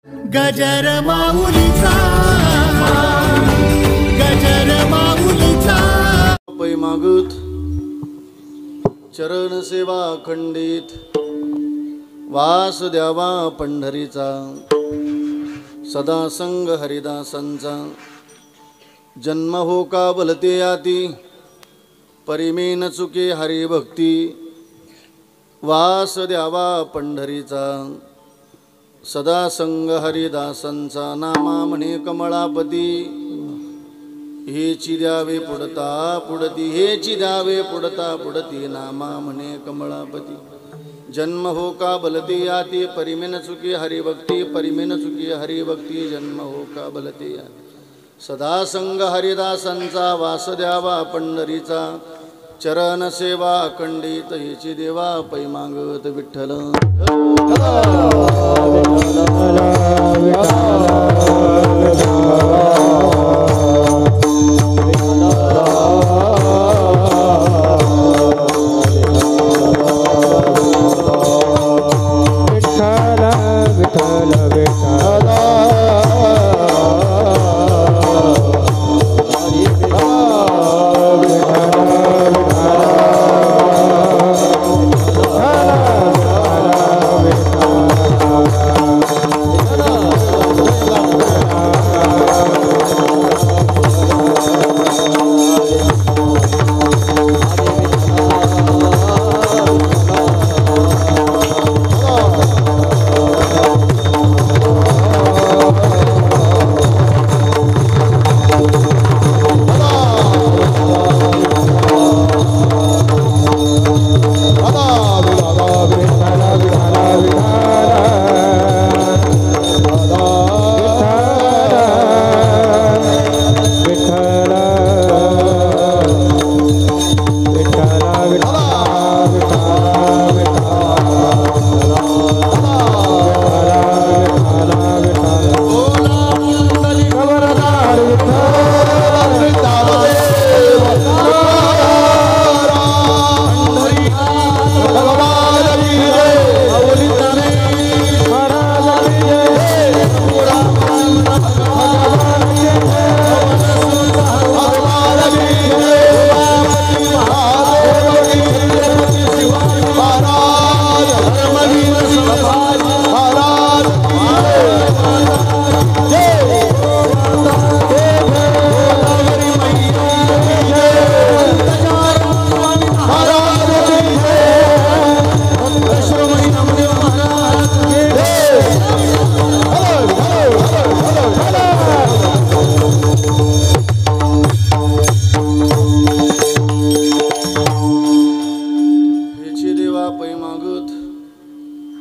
गजर माऊलीचा पै मागत चरण सेवा खंडित वास द्यावा पंढरीचा सदा संग हरिदासांचा जन्म हो का भलते आती परिमेन चुके हरिभक्ती वास द्यावा पंढरीचा सदा संग हरिदासांचा नामा म्हणे कमळापती हेची द्यावे पुढता पुढती हेची द्यावे पुढता पुढती नामा म्हणे कमळापती जन्म हो का बलते याती परिमेन चुकी हरिभक्ती परिमेन चुकी हरिभक्ती जन्म हो का बलते याती सदा संग हरिदासांचा वास द्यावा पंढरीचा चरण सेवा खंडित हेची देवा पै मागत विठ्ठल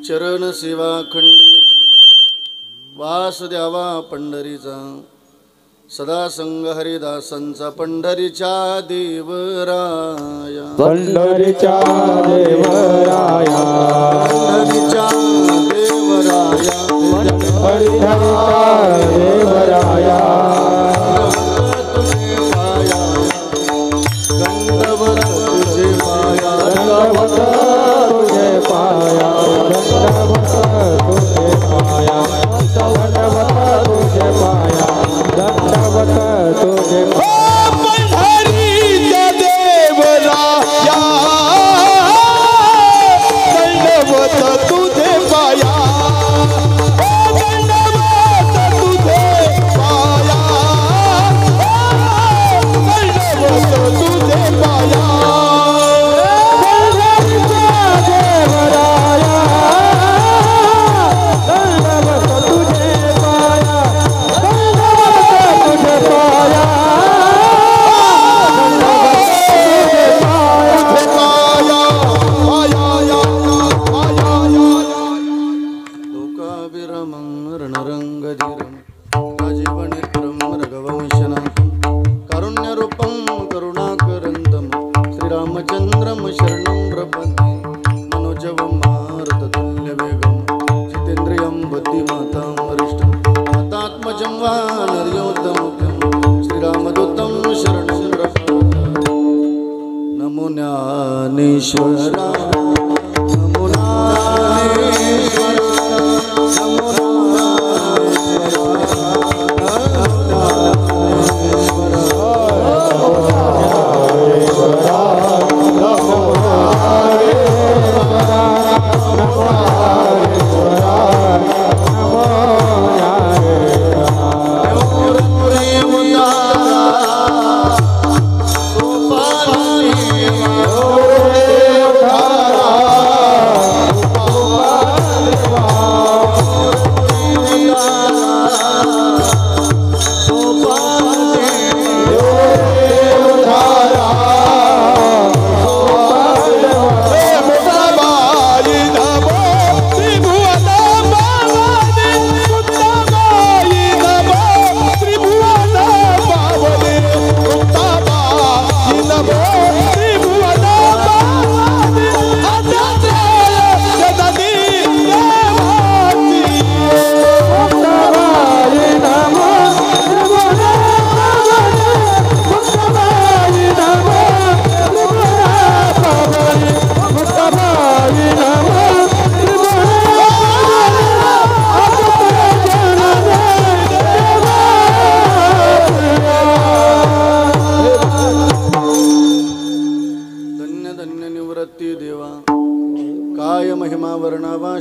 चरण सेवा खंडित वास द्यावा पंढरीचा सदा संग हरिदासांचा पंढरीच्या देवराया पंढरीच्या देवराया पंढरीच्या देवराया पंढरीच्या देवराया दंडवत तुझे पाया दंडवत तुझे पाया दंडवत तुझे पाया दंडवत तुझे पंढरीच्या देवराया दंडवत तुझे पाया दंडवत तुझे पाया दंडवत तुझे पाया रामचंद्रम शरणं प्रपद्ये मनोजवं मारुततुल्यवेगं जितेन्द्रियं बुद्धिमतां वरिष्ठं वातात्मजं वानरयोद्धमुख्यं श्रीरामदूतं शरणं प्रपद्ये नमो ज्ञानेश्वरा नमो ज्ञानेश्वरा नमो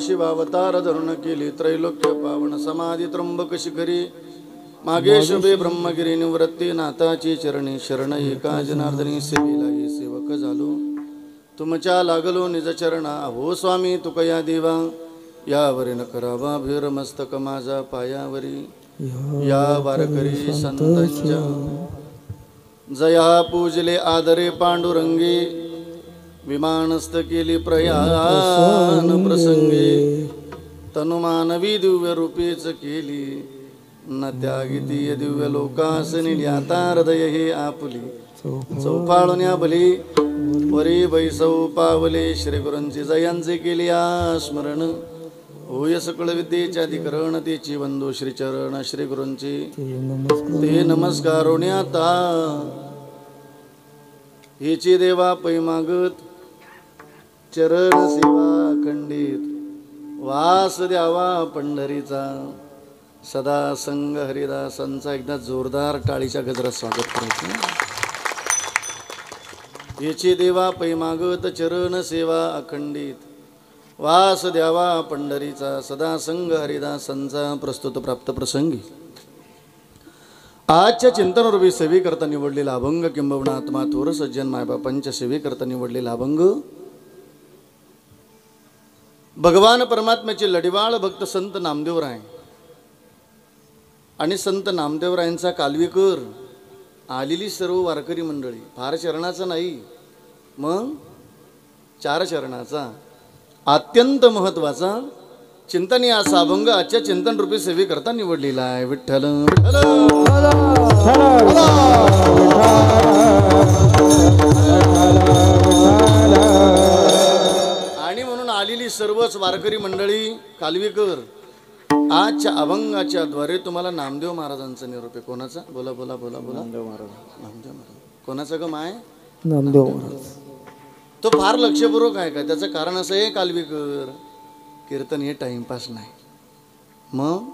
शिवावतार धरून केली त्रैलोक्य पावन समाधी त्र्यंबक शिखरी मागे शुभे ब्रह्मगिरी निवृत्ती नाथाची चरणी शरण एका जनार्दनी सेवेलाही सेवक झालो तुमच्या लागलो निज चरणा हो स्वामी तुकया देवा यावरी न करावा भीर मस्तक माझा पायावरी या वारकरी संतांच्या जया पूजले आदरे पांडुरंगी विमानस्थ केली प्रयाण प्रसंगे तनुमानवी दिव्य रूपेच केली न त्यागिती दिव्य लोकासनी आता हृदय हे आपुली चौफाळुन्या भली वरी बैसौ पावले श्री गुरूंची जयांचे केली स्मरण होय सकळ विद्येच्या अधिकरण तेची वंदो श्री चरण श्री गुरूंची ते नमस्कारोण्याता हेची देवा पै मागत चरण सेवा खंडित वास द्यावा पंढरीचा सदा संग हरिदासांचा एकदा जोरदार टाळीच्या गजरात स्वागत करायचं हेची देवा पै मागत चरण सेवा अखंडित वास द्यावा पंढरीचा सदा संग हरिदासांचा प्रस्तुत प्राप्त प्रसंगी आजच्या चिंतनरूपी सेवेकरता निवडलेला अभंग किंबहुना आत्मा थोर सज्जन मायबापांच्या सेवेकरता निवडलेला अभंग भगवान परमात्म्याचे लढिवाळ भक्त संत नामदेवराय आणि संत नामदेवरायांचा कालवीकर आलेली सर्व वारकरी मंडळी फार चरणाचा नाही मग 4 चरणाचा अत्यंत महत्वाचा चिंतनीय असा अभंग आजच्या चिंतन रूपी सेवेकरता निवडलेला आहे विठ्ठल आणि म्हणून आलेली सर्वच वारकरी मंडळी कालवीकर आजच्या अभंगाच्या द्वारे तुम्हाला नामदेव महाराजांचा निरोप आहे कोणाचा बोला बोला बोला बोला नामदेव महाराज कोणाचा ग माय नामदेव महाराज तो फार लक्षपूर्वक आहे का त्याचं कारण असं आहे कालवीकर कीर्तन हे टाइमपास नाही मग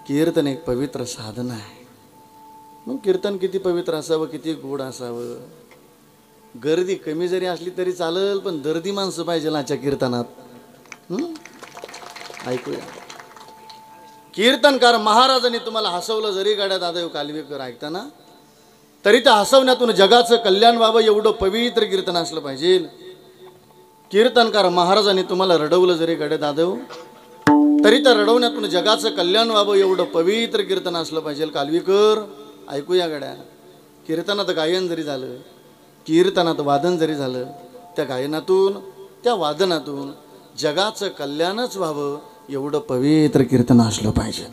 कीर्तन एक पवित्र साधन आहे मग कीर्तन किती पवित्र असावं किती गोड असावं गर्दी कमी जरी असली तरी चालेल पण दर्दी माणसं पाहिजे आजच्या कीर्तनात ऐकूया कीर्तनकार महाराजांनी तुम्हाला हसवलं जरी गाड्या दादा कालवीकर ऐकताना तरी त्या हसवण्यातून जगाचं कल्याण व्हावं एवढं पवित्र कीर्तन असलं पाहिजे कीर्तनकार महाराजांनी तुम्हाला रडवलं जरी गाड्या दादा तरी त्या रडवण्यातून जगाचं कल्याण व्हावं एवढं पवित्र कीर्तन असलं पाहिजे कालवीकर ऐकूया गाड्या कीर्तनात गायन जरी झालं कीर्तनात वादन जरी झालं त्या गायनातून त्या वादनातून जगाचं कल्याणच व्हावं एवढं पवित्र कीर्तन असलं पाहिजे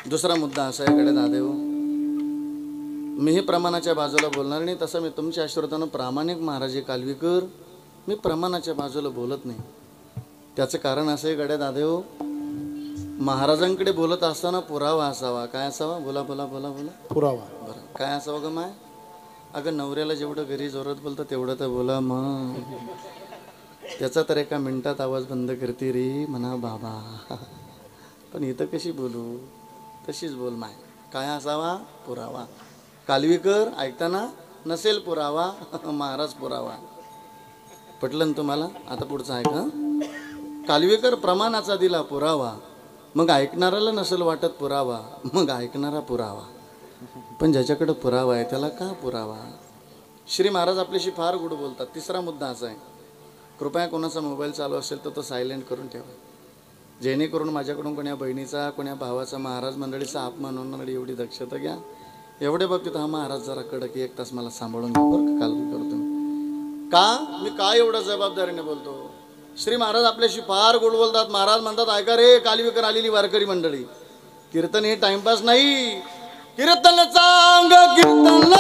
दुसरा मुद्दा असा आहे कडे दादेव मीही प्रमाणाच्या बाजूला बोलणार नाही तसं मी तुमच्या आशीर्वादानं प्रामाणिक महाराज कालवीकर मी प्रमाणाच्या बाजूला बोलत नाही त्याचं कारण असं आहे गड्या दादेव महाराजांकडे बोलत असताना पुरावा असावा काय असावा बोला बोला बोला बोला पुरावा बरं काय असावं ग माय अगं नवऱ्याला जेवढं घरी जोरात बोलतं तेवढं तर बोला मग त्याचा तर एका मिनिटात आवाज बंद करते रे म्हणा बाबा पण इथं कशी बोलू तशीच बोल माय काय असावा पुरावा कालवीकर ऐकताना नसेल पुरावा महाराज पुरावा पटलं ना तुम्हाला आता पुढचं ऐका कालवीकर प्रमाणाचा दिला पुरावा मग ऐकणाऱ्याला नसेल वाटत पुरावा मग ऐकणारा पुरावा पण ज्याच्याकडे पुरावा आहे त्याला का पुरावा श्री महाराज आपल्याशी फार गोड बोलतात तिसरा मुद्दा असा आहे कृपया कोणाचा मोबाईल चालू असेल तर तो सायलेंट करून ठेवा जेणेकरून माझ्याकडून कोण्या बहिणीचा कोण्या भावाचा महाराज मंडळीचा अपमान होणार एवढी दक्षता घ्या एवढ्या बाबतीत हा महाराज जरा कडक 1 तास मला सांभाळून घ्या बरं काल करतो का मी काय एवढं जबाबदारीने बोलतो श्री महाराज आपल्याशी फार गोड बोलतात महाराज म्हणतात ऐका रे कालवीकर आलेली वारकरी मंडळी कीर्तन हे टाइमपास नाही कीर्तन चांग कीर्तन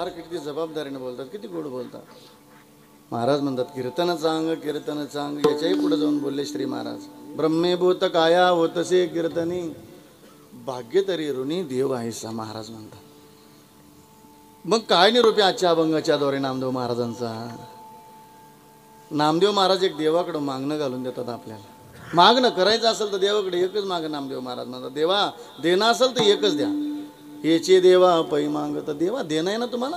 फार किती जबाबदारीने बोलतात, किती गोड बोलतात. महाराज म्हणतात कीर्तन चांग, कीर्तन चांग. याच्याही पुढे जाऊन बोलले श्री महाराज, ब्रह्मेभूत काया होतसे कीर्तनी, भाग्य तरी ऋणी देव आहेसा. महाराज म्हणतात. मग काय निरूपी आजच्या अभंगाच्या द्वारे नामदेव महाराजांचा. नामदेव महाराज एक देवाकडे मागणं घालून देतात आपल्याला. मागणं करायचं असेल तर देवाकडे एकच मागं. नामदेव महाराज म्हणतात देवा देणं असेल तर एकच द्या. हेचे देवा पै माग. तर देवा देणं आहे ना तुम्हाला,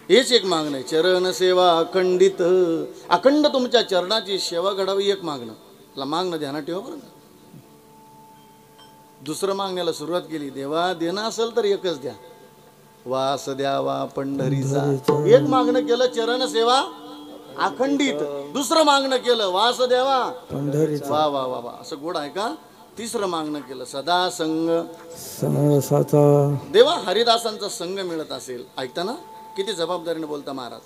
हेच एक मागणं आहे. चरण सेवा अखंडित, अखंड तुमच्या चरणाची सेवा घडावी, एक मागणं. त्याला मागणं ध्यानात ठेवा बरं का. दुसरं मागण्याला सुरुवात केली, देवा देणं असेल तर एकच द्या, वास द्यावा पंढरीचा. एक मागणं केलं चरण सेवा अखंडित, दुसरं मागणं केलं वास द्यावा पंढरीचा. वा वा वा वा, असं गोड आहे का. तिसरं मागणं केलं सदा संग देवा हरिदासांचा संघ मिळत असेल. ऐकता ना किती जबाबदारीने बोलता महाराज.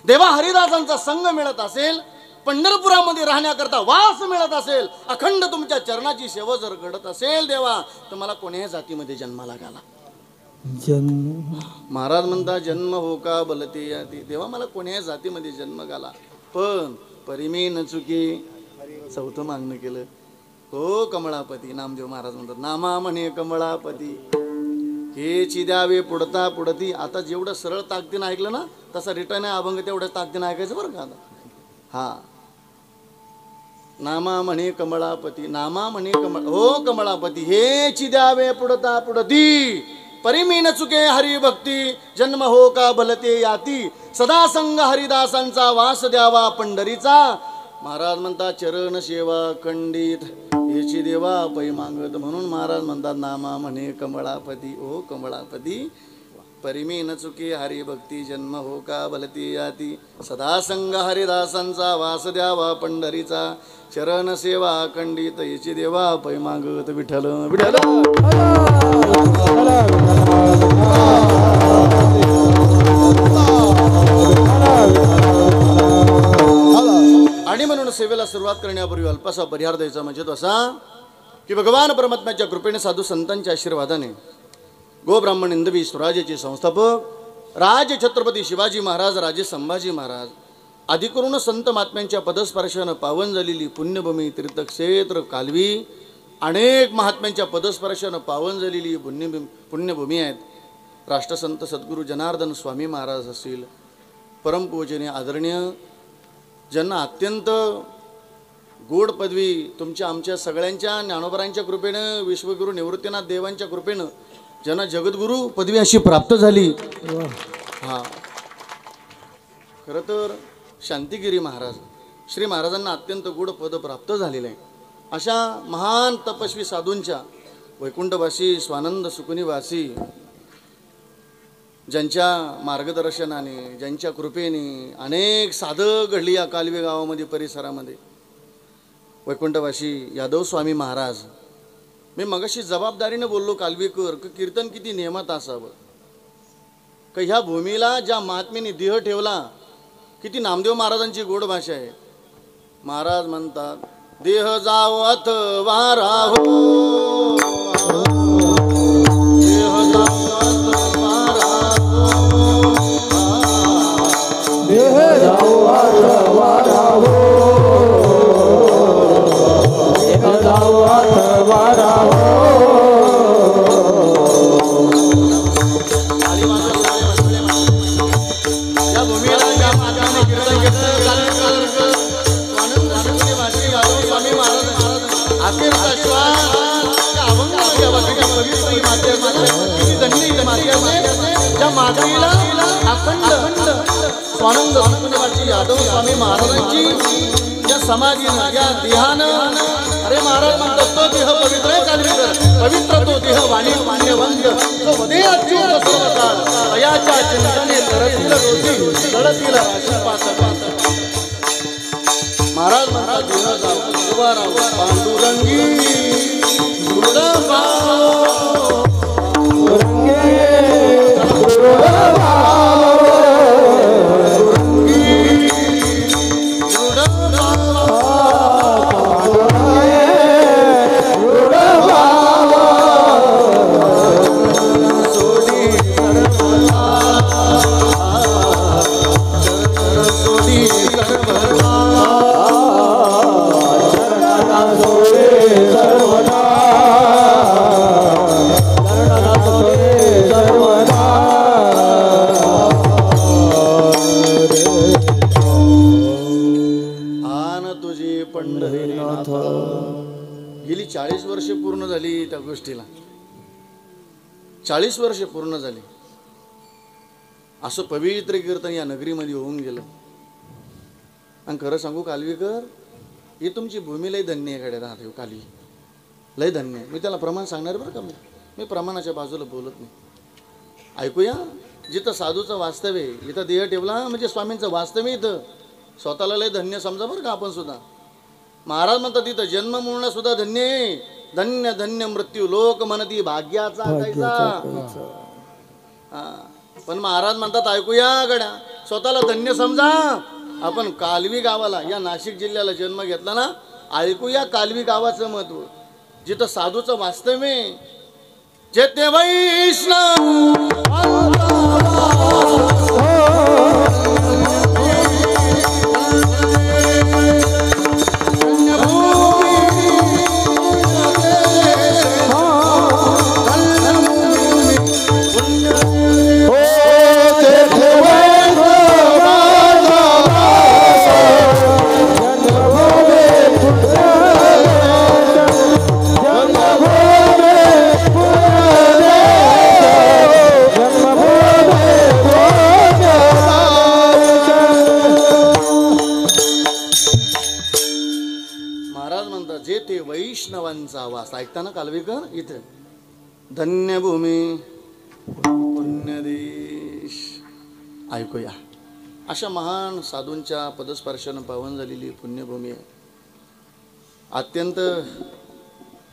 देवा हरिदासांचा संघ मिळत असेल, पंढरपुरामध्ये राहण्याकरता वास मिळत असेल, अखंड तुमच्या चरणाची सेवा जर घडत असेल देवा, तर मला कोण्याही जातीमध्ये जन्माला घाला. महाराज म्हणता जन्म हो का बलते याती. देवा मला कोण्याही जातीमध्ये जन्म घाला, पण परिमे न चुकी. चौथं मागणं केलं, हो कमळापती. नामदेव महाराज म्हणतात नामा म्हणे कमळापती, हेची द्यावे पुढता पुढती. आता जेवढं सरळ ताकदीनं ऐकलं ना, तसा रिटर्न आहे अभंग तेवढ्या ताकदीनं ऐकायचं बरं का आता. हा, नामा म्हणे कमळापती, नामा म्हणे कमळ, हो कमळापती, हेची द्यावे पुढता पुढती, परिमी न चुके हरिभक्ती, जन्म हो का भलते याती, सदा संग हरिदासांचा वास द्यावा पंढरीचा. महाराज म्हणतात चरण सेवा खंडित, याची देवा पै मागत. म्हणून महाराज म्हणतात नामा म्हणे कमळापती, ओ कमळापती, परिमी न चुके हरिभक्ती, जन्म हो का भलती याती, सदा संग हरिदासांचा वास द्यावा पंढरीचा, चरण सेवा खंडित, याची देवा पै मागत. विठ्ठल विठ्ठल. आणि म्हणून सेवेला सुरुवात करण्यापूर्वी अल्पसा परिहार द्यायचा. म्हणजे तो असा की भगवान परमात्म्याच्या कृपेने, साधू संतांच्या आशीर्वादाने, गोब्राह्मण हिंदवी स्वराज्याचे संस्थापक राज छत्रपती शिवाजी महाराज, राजे संभाजी महाराज, आदिकरून संत महात्म्यांच्या पदस्पर्शानं पावन झालेली पुण्यभूमी तीर्थक्षेत्र कालवी, अनेक महात्म्यांच्या पदस्पर्शानं पावन झालेली पुण्यभूमी आहेत. राष्ट्रसंत सद्गुरू जनार्दन स्वामी महाराज असतील, परमपूजनीय आदरणीय, ज्यांना अत्यंत गोड पदवी तुमच्या आमच्या सगळ्यांच्या ज्ञानोबरांच्या कृपेनं, विश्वगुरू निवृत्तीनाथ देवांच्या कृपेनं ज्यांना जगद्गुरू पदवी अशी प्राप्त झाली. हा, खरं तर शांतिगिरी महाराज श्री महाराजांना अत्यंत गोड पद प्राप्त झालेलं आहे. अशा महान तपस्वी साधूंच्या वैकुंठवासी, स्वानंद सुकुनीवासी, ज्यांच्या मार्गदर्शनाने, ज्यांच्या कृपेने अनेक साधक घडली या कालवे गावामध्ये, परिसरामध्ये, वैकुंठवासी यादव स्वामी महाराज. मी मगाशी जबाबदारीने बोललो कालवेकर, कीर्तन किती नियमात असावं, का ह्या भूमीला ज्या महात्म्याने देह ठेवला, किती नामदेव महाराजांची गोड भाषा आहे. महाराज म्हणतात देह जाओ अथवा राहो, देह जाओ अथवा राहो, देह जाओ अथवा राहो, देह जाओ अथवा राहो. या भूमीला ज्या महात्म्याने कीर्तन घेतलं, स्वामी महाराज अखेरचा श्वास अभंगाला घ्यावा. पवित्र ज्या मातेला अखंड स्वानंद सुकुनीवासी यादव स्वामी महाराजांची या समाधीनं, या देहानं, अरे महाराज म्हणतात तो देह पवित्र आहे कालवेकर, पवित्र तो देह वाणी मान्यवंत, तो वदे अच्युत सर्व काळ, अयाच्या चिंतने तरतील रोजी गळतील राशीपात. महाराज म्हणतात देह जाऊ उभा राहू पांडुरंगी दृढ भाव, 40 वर्ष पूर्ण झाली त्या गोष्टीला. 40 वर्ष पूर्ण झाली. असं पवित्र कीर्तन या नगरीमध्ये होऊन गेलं. आणि खरं सांगू कालवीकर, ही तुमची भूमी लय धन्य आहे कडे राहते काली, लय धन्य आहे. मी त्याला प्रमाण सांगणार बरं का. मी प्रमाणाच्या बाजूला बोलत नाही. ऐकूया. जिथं साधूचं वास्तव्य आहे, इथं देह ठेवला म्हणजे स्वामींचं वास्तव्य इथं. स्वतःला लय धन्य समजा बरं का आपण सुद्धा. महाराज म्हणतात तिथं जन्म मिळणं सुद्धा धन्य आहे. धन्य धन्य मृत्यू लोक म्हणती भाग्याचा कैसा. पण महाराज म्हणतात ऐकूया गड्या, स्वतःला धन्य समजा. आपण कालवी गावाला, या नाशिक जिल्ह्याला जन्म घेतला ना, ऐकूया कालवी गावाचं महत्व. जिथं साधूचं वास्तव्य, जेथे वैष्णव वैष्णवांचा वास. ऐकताना कालवीकर इथे धन्यभूमी पुण्यदेश. ऐकूया. अशा महान साधूंच्या पदस्पर्शानं पावन झालेली पुण्यभूमी आहे. अत्यंत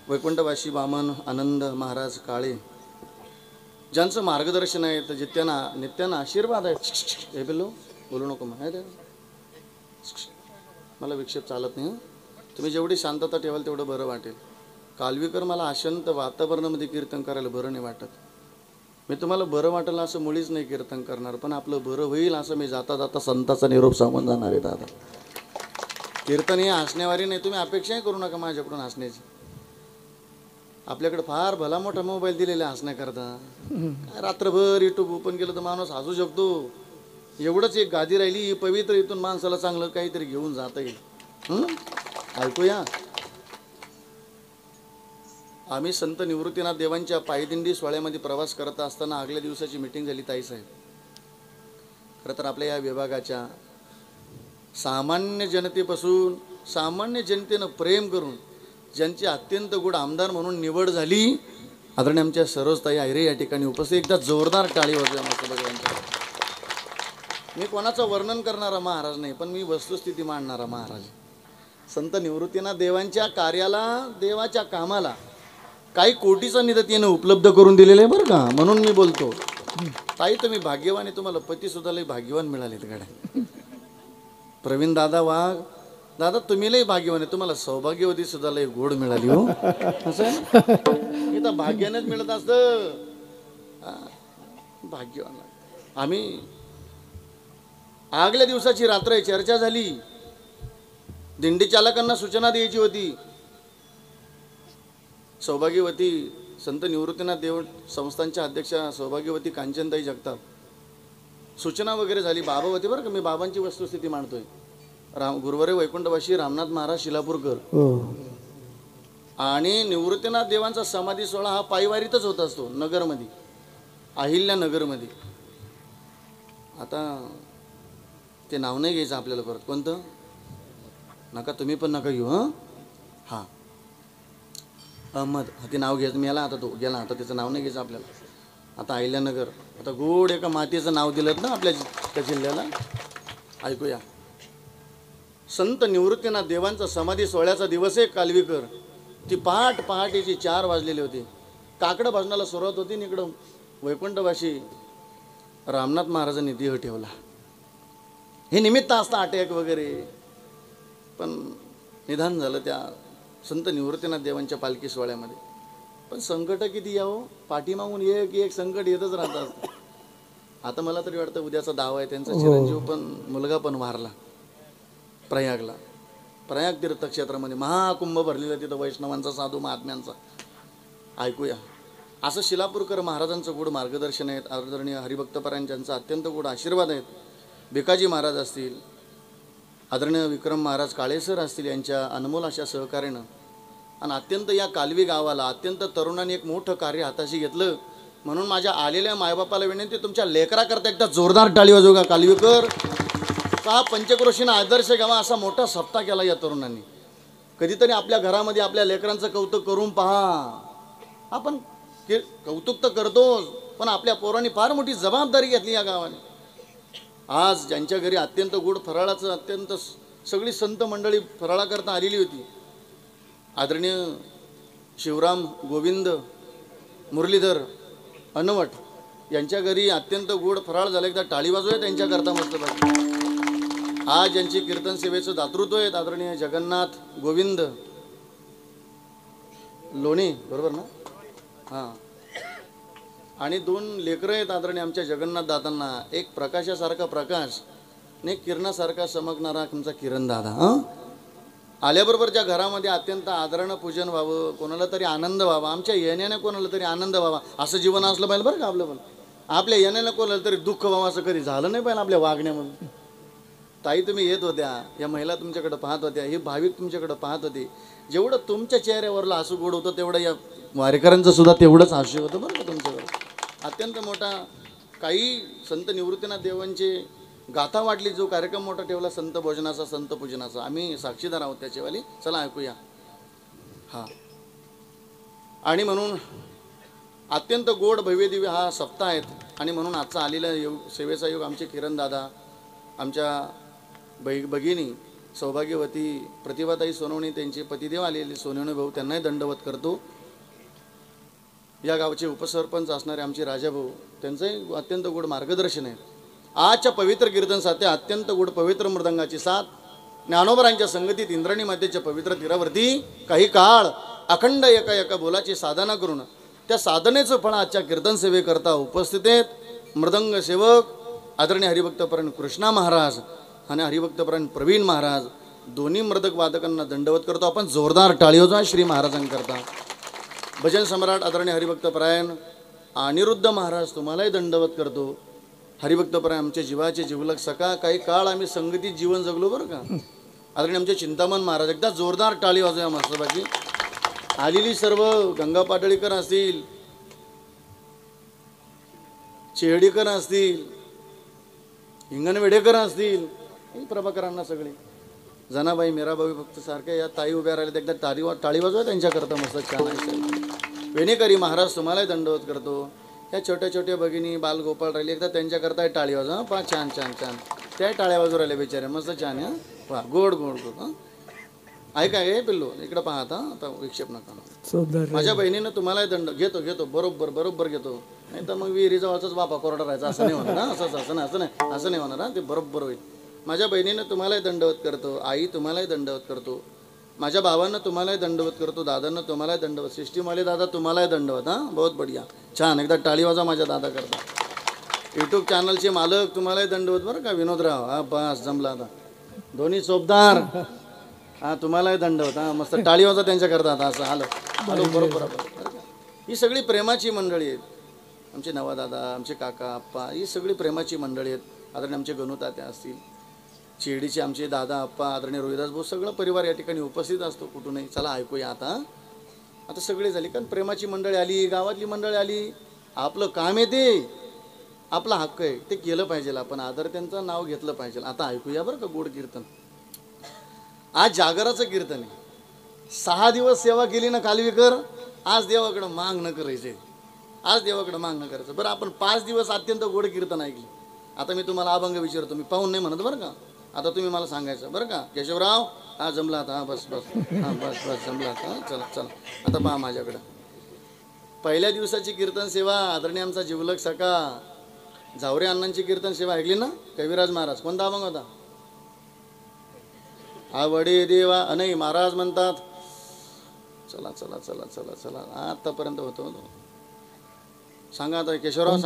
वैकुंठवासी वामन आनंद महाराज काळे, ज्यांचं मार्गदर्शन आहे, तर नित्यानं आशीर्वाद आहे. हे बोलू बोलू नको मला विक्षेप चालत नाही. तुम्ही जेवढी शांतता ठेवाल तेवढं बरं वाटेल. कालवीकर, मला अशांत वातावरणामध्ये कीर्तन करायला बरं नाही वाटत. मी तुम्हाला बरं वाटेल असं मुळीच नाही कीर्तन करणार, पण आपलं बरं होईल असं मी जाता जाता संताचा निरोप सांगून जाणार आहे. दादा, कीर्तन हे हसण्यावारी नाही. तुम्ही अपेक्षाही करू नका माझ्याकडून हसण्याची. आपल्याकडे फार भला मोठा मोबाईल दिलेला हसण्याकरता. रात्रभर युट्यूब ओपन केलं तर माणूस हसू शकतो. एवढंच एक गादी राहिली पवित्र, इथून माणसाला चांगलं काहीतरी घेऊन जाता येईल. ऐकूया. आम्ही संत निवृत्तीनाथ देवांच्या पायदिंडी सोहळ्यामध्ये प्रवास करत असताना आगल्या दिवसाची मीटिंग झाली ताईसाहेब. खरं तर आपल्या या विभागाच्या सामान्य जनतेपासून, सामान्य जनतेनं प्रेम करून ज्यांची अत्यंत गुढ आमदार म्हणून निवड झाली, आदरणीय आमच्या सरोजताई आयरे या ठिकाणी उपस्थित. एकदा जोरदार टाळी वाजवा मस्त बघा. मी कोणाचं वर्णन करणारा महाराज नाही, पण मी वस्तुस्थिती मांडणारा महाराज. संत निवृत्तीनाथ देवांच्या कार्याला, देवाच्या कामाला काही कोटीचं निधतीनं उपलब्ध करून दिलेलं आहे बरं का. म्हणून मी बोलतो. ताई तुम्ही भाग्यवान आहे, तुम्हाला पती सुद्धा लई भाग्यवान मिळालेत गाड्या. प्रवीण दादा वाघ, दादा तुम्ही लई भाग्यवान आहे, तुम्हाला सौभाग्यवती सुद्धा लई गोड मिळाली हो. असं आहे, इथं भाग्यानेच मिळत असतं. भाग्यवान आम्ही. आगल्या दिवसाची रात्र आहे, चर्चा झाली. दिंडी चालकांना सूचना द्यायची होती. सौभाग्यवती संत निवृत्तीनाथ देव संस्थांच्या अध्यक्षा सौभाग्यवती कांचनताई जगताप, सूचना वगैरे झाली. बाबावती बरं का, मी बाबांची वस्तुस्थिती मांडतोय. गुरुवारी वैकुंठवासी रामनाथ महाराज शिलापूरकर आणि निवृत्तीनाथ देवांचा समाधी सोहळा हा पायवारीतच होत असतो नगरमध्ये, अहिल्या नगरमध्ये. आता ते नाव नाही घ्यायचं आपल्याला परत. कोणतं नका, तुम्ही पण नका घेऊ. हां अहमद, ते नाव घ्यायचं मी याला. आता तो गेला, आता त्याचं नाव नाही घ्यायचं आपल्याला. आता अहिल्यानगर, आता गोड एका मातीचं नाव दिलं ना आपल्या त्या जिल्ह्याला. ऐकूया. संत निवृत्तीनाथ देवांचा समाधी सोहळ्याचा दिवस आहे कालवीकर. ती पहाटेची 4 वाजलेली होती. काकडं भाजनाला सुरुवात होती. इकडं वैकुंठवासी रामनाथ महाराजांनी देह ठेवला. हे निमित्त असतं अटॅक वगैरे, पण निधन झालं त्या संत निवृत्तीनाथ देवांच्या पालखी सोहळ्यामध्ये. पण संकट किती यावं, पाठीमागून एक संकट येतच राहतात. आता मला तरी वाटतं उद्याचा दावा आहे त्यांचा. चिरंजीव पण, मुलगा पण वारला प्रयागला. प्रयाग तीर्थक्षेत्रामध्ये महाकुंभ भरलेला तिथं वैष्णवांचा, साधू महात्म्यांचा. ऐकूया. असं शिलापूरकर महाराजांचं गुढ मार्गदर्शन आहेत. आदरणीय हरिभक्तपरायणांचा अत्यंत गुढ आशीर्वाद आहेत. भिकाजी महाराज असतील, आदरणीय विक्रम महाराज काळेसर असतील, यांच्या अनमोल अशा सहकार्यानं आणि अत्यंत या कालवी गावाला अत्यंत तरुणांनी एक मोठं कार्य हाताशी घेतलं. म्हणून माझ्या आलेल्या मायबापाला विनंती, तुमच्या लेकराकरता एकदा जोरदार टाळी वाजवू का कालवीकर. का पंचक्रोशीनं आदर्श गावा असा मोठा सप्ताह केला या तरुणांनी. कधीतरी आपल्या घरामध्ये आपल्या लेकरांचं कौतुक करून पहा. आपण कौतुक तर करतोच, पण आपल्या पोरांनी फार मोठी जबाबदारी घेतली या गावाने. आज ज्यांच्या घरी अत्यंत गोड फराळाचं अत्यंत सगळी संत मंडळी फराळाकरता आलेली होती. आदरणीय शिवराम गोविंद मुरलीधर अनवट यांच्या घरी अत्यंत गोड फराळ झालं. एकदा टाळी वाजवूया त्यांच्याकरता मस्त पाहिजे. आज ज्यांची कीर्तन सेवेचं दातृत्व आहेत आदरणीय जगन्नाथ गोविंद लोणी, बरोबर ना? हां. आणि 2 लेकरं आहेत आदरणीय आमच्या जगन्नाथ दादांना. एक प्रकाशासारखा प्रकाश आणि एक किरणासारखा चमकणारा तुमचा किरण दादा. हां, आल्याबरोबर ज्या घरामध्ये अत्यंत आदरानं पूजन व्हावं, कोणाला तरी आनंद व्हावा, आमच्या येण्याने कोणाला तरी आनंद व्हावा असं जीवन असलं पाहिजे बरं का आपलं. पण आपल्या येण्याने कोणाला तरी दुःख व्हावं असं कधी झालं नाही पाहिजे आपल्या वागण्यामध्ये. ताई तुम्ही येत होत्या, या महिला तुमच्याकडे पाहत होत्या, हे भाविक तुमच्याकडे पाहत होते. जेवढं तुमच्या चेहऱ्यावरला हसू गोड होतं तेवढं या वारकऱ्यांचं सुद्धा तेवढंच हास्य होतं बरं का तुमच्यावर. अत्यंत मोठा काही संत निवृत्तीनाथ देवांचे गाथा वाटली, जो कार्यक्रम मोठा ठेवला संत भोजनाचा, संत पूजनाचा, आम्ही साक्षीदार आहोत त्याच्यावाली. चला ऐकूया. हां. आणि म्हणून अत्यंत गोड भव्यदिव्य हा सप्ताह आहेत. आणि म्हणून आजचा आलेला योग, सेवेचा योग आमचे किरण दादा, आमच्या भगिनी सौभाग्यवती प्रतिभाताई सोनवणे, त्यांचे पतिदेव आलेले सोनवणे भाऊ, त्यांनाही दंडवत करतो. या गावचे उपसरपंच असणारे आमचे राजाभाऊ, त्यांचंही अत्यंत गोड मार्गदर्शन आहे. आजच्या पवित्र कीर्तन साथे अत्यंत गोड पवित्र मृदंगाची साथ, ज्ञानोबरांच्या संगतीत इंद्राणी मातेच्या पवित्र तीरावरती काही काळ अखंड एका बोलाची साधना करून त्या साधनेचं फळ आजच्या कीर्तन सेवेकरता उपस्थित आहेत मृदंग सेवक आदरणीय हरिभक्तपरायण कृष्णा महाराज आणि हरिभक्तपरायण प्रवीण महाराज. दोन्ही मृदक वादकांना दंडवत करतो आपण. जोरदार टाळी वाजवा श्री महाराजांकरता. भजन सम्राट आदरणीय हरिभक्तपरायण अनिरुद्ध महाराज, तुम्हालाही दंडवत करतो. हरिभक्तपरायण आमच्या जीवाचे जीवलक सखा, काही काळ आम्ही संगतीत जीवन जगलो बरं का. आदरणीय आमचे चिंतामण महाराज, एकदा जोरदार टाळी वाजवा मस्त बाकी. आलेली सर्व गंगा पाटळीकर असतील, चेहडीकर असतील, हिंगणवेडेकर असतील, प्रभाकरांना सगळे जनाबाई मीराबाई फक्त सारख्या या ताई उभ्या राहिल्या, एकदा टाळी वाजवा त्यांच्याकरता मस्त छान आहे. वेणेकरी महाराज तुम्हालाही दंडवत करतो. ह्या छोट्या छोट्या भगिनी बालगोपाळ राहिले, एकदा त्यांच्याकरता टाळी वाजवा. पहा छान छान छान, त्या टाळ्या वाजू राहिल्या बिचाऱ्या मस्त छान आहे. पहा गोड गोड गोड. हां ऐका हे पिल्लू इकडं पाहता, आता विक्षेप नका. माझ्या बहिणीनं तुम्हालाही दंड घेतो बरोबर घेतो. नाही तर मग विहिरीचा वाचच बापा कोरडा राहायचा असं नाही होणार. असं नाही होणार. ते बरोबर होईल. माझ्या बहिणीनं तुम्हालाही दंडवत करतो. आई तुम्हालाही दंडवत करतो. माझ्या भावांना तुम्हालाही दंडवत करतो. दादांना तुम्हालाही दंडवत. सिस्टीमवाले दादा तुम्हालाही दंडवत. हां बहुत बढिया छान. एकदा टाळी वाजा माझ्या दादा करता. यूट्यूब चॅनलचे मालक तुम्हालाही दंडवत बरं का विनोदराव. हा बस जमला आता. दोन्ही चोपदार हां तुम्हालाही दंडवत. हां मस्त टाळी वाजा त्यांच्याकरता. आता असं आलो बरोबर. ही सगळी प्रेमाची मंडळी आहेत. आमचे नवादादा, आमचे काका आप्पा, ही सगळी प्रेमाची मंडळी आहेत. आदरणीय आमचे गणुतात्या असतील, शिर्डीचे आमचे दादा आप्पा, आदरणीय रोहिदास भाऊ, सगळं परिवार या ठिकाणी उपस्थित असतो कुठूनही. चला ऐकूया आता सगळे झाली. कारण प्रेमाची मंडळी आली, गावातली मंडळी आली. आपलं काम आहे ते, आपला हक्क आहे ते केलं पाहिजे. आपण आदर त्यांचं नाव घेतलं पाहिजे. आता ऐकूया बरं का गोड कीर्तन. आज जागराचं कीर्तन आहे. 6 दिवस सेवा केली ना कालवीकर, आज देवाकडं माग न करायचे. आज देवाकडं माग न करायचं. बरं आपण 5 दिवस अत्यंत गोड कीर्तन ऐकले. आता मी तुम्हाला अभंग विचारतो, मी पाहून नाही म्हणत बरं का. आता तुम्ही मला सांगायचं बरं का. केशवराव हा जमला आता. हां बस हां बस जमला आता. चला आता पहा माझ्याकडं. पहिल्या दिवसाची कीर्तन सेवा आदरणीय आमचा जिवलक सखा झावरे अण्णांची कीर्तन सेवा ऐकली ना. कविराज महाराज कोणता अभंग होता. आवडे देवा नाही महाराज म्हणतात. चला आतापर्यंत होतो. सांगा आता केशवराव.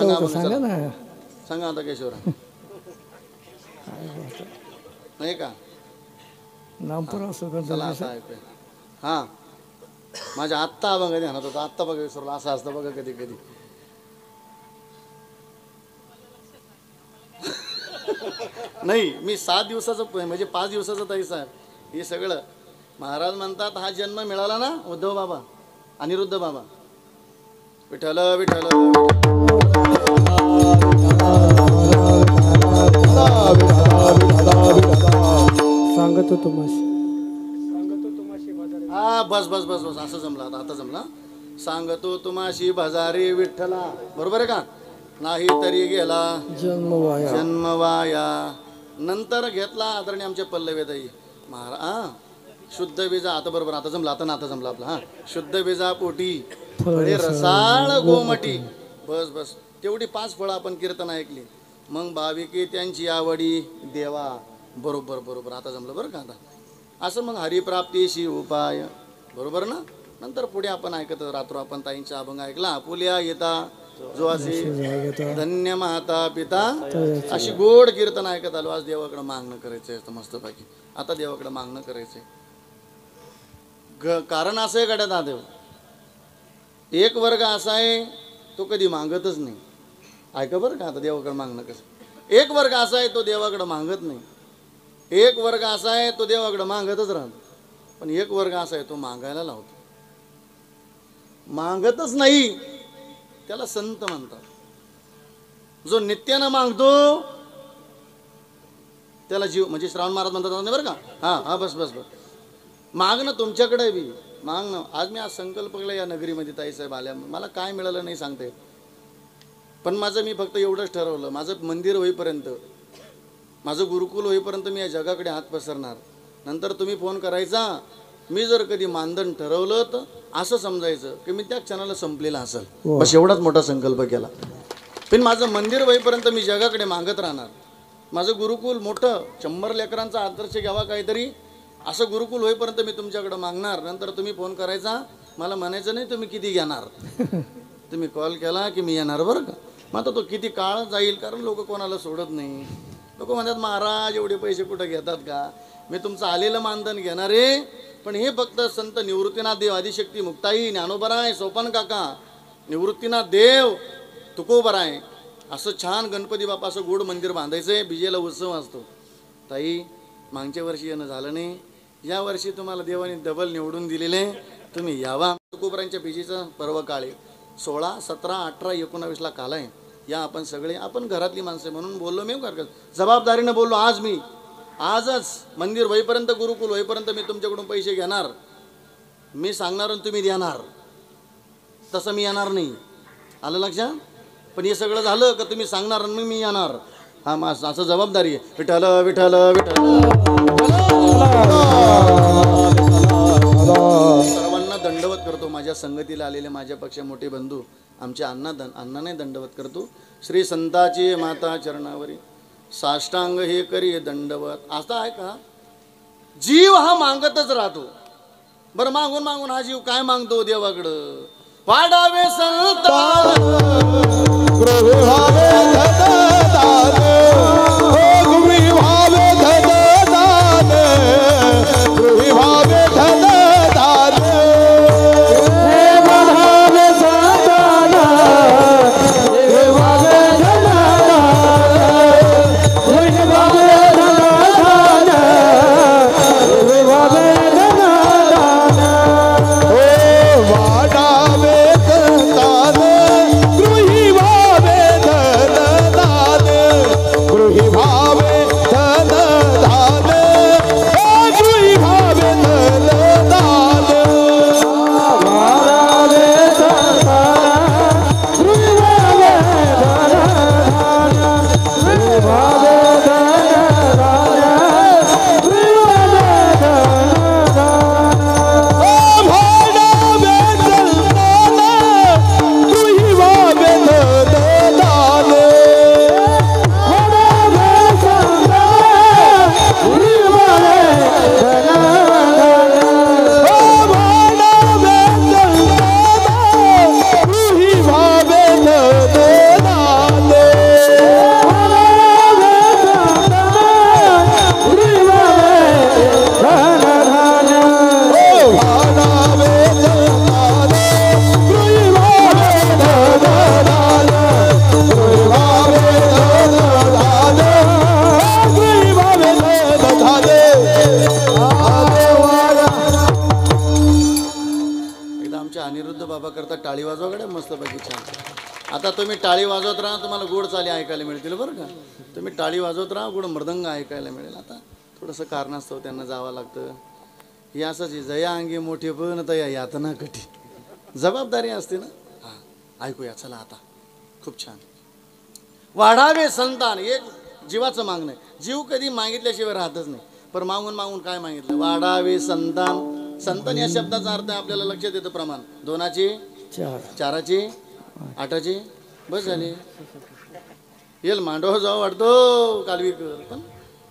सांगा आता केशवराव. नाही का चला आता ऐकूया. हां माझ्या आत्ता अभंग ध्यानात होता. आत्ता बघा विसरलो. असं असतं बघा कधी कधी. नाही मी 7 दिवसाचं म्हणजे 5 दिवसाचं ताई साहेब हे सगळं महाराज म्हणतात हा जन्म मिळाला ना उद्धव बाबा अनिरुद्ध बाबा विठ्ठल विठ्ठल सांगतो तुम्हाला हा बस बस बस बस असं जमलं आता जमला सांगतो तुम्हाशी भजारे विठ्ठला बरोबर आहे का नाही तरी गेला जन्म वाया नंतर घेतला आदरणीय आमचे पल्लवेताई महाराज शुद्ध बीजा आता बरोबर आता जमला आता जमला आपला हा शुद्ध बीजा पोटी फळे रसाळ गोमटी बस बस तेवढी 5 फळं आपण कीर्तन ऐकली मग भाविके त्यांची आवडी देवा बरोबर बरोबर आता जमलं बरं का आता असं मग हरिप्राप्तीशी उपाय बरोबर ना नंतर पुढे आपण ऐकत रात्र आपण ताईंचा अभंग ऐकला पुल्या येता जो असे धन्य माता पिता अशी गोड कीर्तन ऐकत आलो आज देवाकडे मागणं करायचंय मस्तपैकी आता देवाकडे मागणं करायचंय कारण असं आहे गड्या दादेव एक वर्ग असा आहे तो कधी मागतच नाही ऐका बरं का आता देवाकडे मागणं कसं एक वर्ग असा आहे तो देवाकडे मागत नाही एक वर्ग असा आहे तो देवाकडे मागतच राहतो पण एक वर्ग असा आहे तो मागायला लावतो मागतच नाही त्याला संत म्हणतात जो नित्यानं मागतो त्याला जीव म्हणजे श्रावण महाराज म्हणतात बरं का हा बस बस बस मागणं तुमच्याकडे बी मागणं आज मी संकल्प केला या नगरीमध्ये ताईसाहेब आल्या मला काय मिळालं नाही सांगता येत पण माझं मी फक्त एवढंच ठरवलं माझं मंदिर होईपर्यंत माझं गुरुकुल होईपर्यंत मी या जगाकडे हात पसरणार नंतर तुम्ही फोन करायचा मी जर कधी मानधन ठरवलं तर असं समजायचं की मी त्या क्षणाला संपलेला असेल बस एवढाच मोठा संकल्प केला पण माझं मंदिर होईपर्यंत मी जगाकडे मागत राहणार माझं गुरुकुल मोठं 100 लेकरांचा आदर्श घ्यावा काहीतरी असं गुरुकुल होईपर्यंत मी तुमच्याकडे मागणार नंतर तुम्ही फोन करायचा मला म्हणायचं नाही तुम्ही किती घेणार तुम्ही कॉल केला की मी येणार बरं का मग आता तो किती काळ जाईल कारण लोक कोणाला सोडत नाही लोक म्हणतात महाराज एवढे पैसे कुठं घेतात का मी तुमचं आलेलं मानधन घेणार आहे पण हे फक्त संत निवृत्तीनाथ देव आदिशक्ती मुक्ताई ज्ञानोबराय सोपान काका निवृत्तीनाथ देव तुकोबराय असं छान गणपती बाप्पा असं गोड मंदिर बांधायचं आहे बिजेला उत्सव असतो ताई मागच्या वर्षी येणं झालं नाही या वर्षी तुम्हाला देवाने डबल निवडून दिलेले तुम्ही यावा तुकोबरांच्या बिजेचं पर्व काळे 16, 17, 18, 19ला काल आहे या आपण सगळे आपण घरातली माणसं म्हणून बोललो मी जबाबदारीनं बोललो आज मी आजच मंदिर होईपर्यंत गुरुकुल होईपर्यंत मी तुमच्याकडून पैसे घेणार मी सांगणार आणि तुम्ही देणार तसं मी येणार नाही आलं लक्षात पण हे सगळं झालं का तुम्ही सांगणार आणि मी येणार हा मा असं जबाबदारी आहे विठ्ठल विठ्ठल विठ्ठल सर्वांना दंडवत करतो माझ्या संगतीला आलेले माझ्या पक्ष मोठे बंधू आमच्या अण्णाने दंडवत करतो श्री संताची माता चरणावरी साष्टांग हे करी दंडवत असं आहे का जीव हा मागतच राहतो बरं मागून मागून हा जीव काय मागतो देवाकडं वाढावे संतान गृही भावे धनदान गृही भावे धनदान गृही भावे धनदान हे भावे संतान हे भावे धनदान हे भावे धनदान हे भावे धनदान ओ वाढावे संतान गृही भावे धनदान टाळी वाजवा गड्या मस्तपैकी छान. आता तुम्ही टाळी वाजवत राहा, तुम्हाला गोड चाली ऐकायला मिळतील बरं का. तुम्ही टाळी वाजवत राहा, गोड मृदंग ऐकायला मिळेल. आता थोडंसं कारणास्तव त्यांना जावं लागतं. हे असंच जया अंगी मोठे पण तया यातना कठी, जबाबदारी असते ना. हां ऐकूया चला आता. खूप छान. वाढावे संतान, एक जीवाचं मागणं आहे. जीव कधी मागितल्याशिवाय राहतच नाही. पण मागून मागून काय मागितलं? वाढावे संतान. संतान या शब्दाचा अर्थ आपल्याला लक्षात येतं. प्रमाण 2चे 4, 4चे 8चे बस झाले. येल मांडव जाऊ वाटतो कालवीकर, पण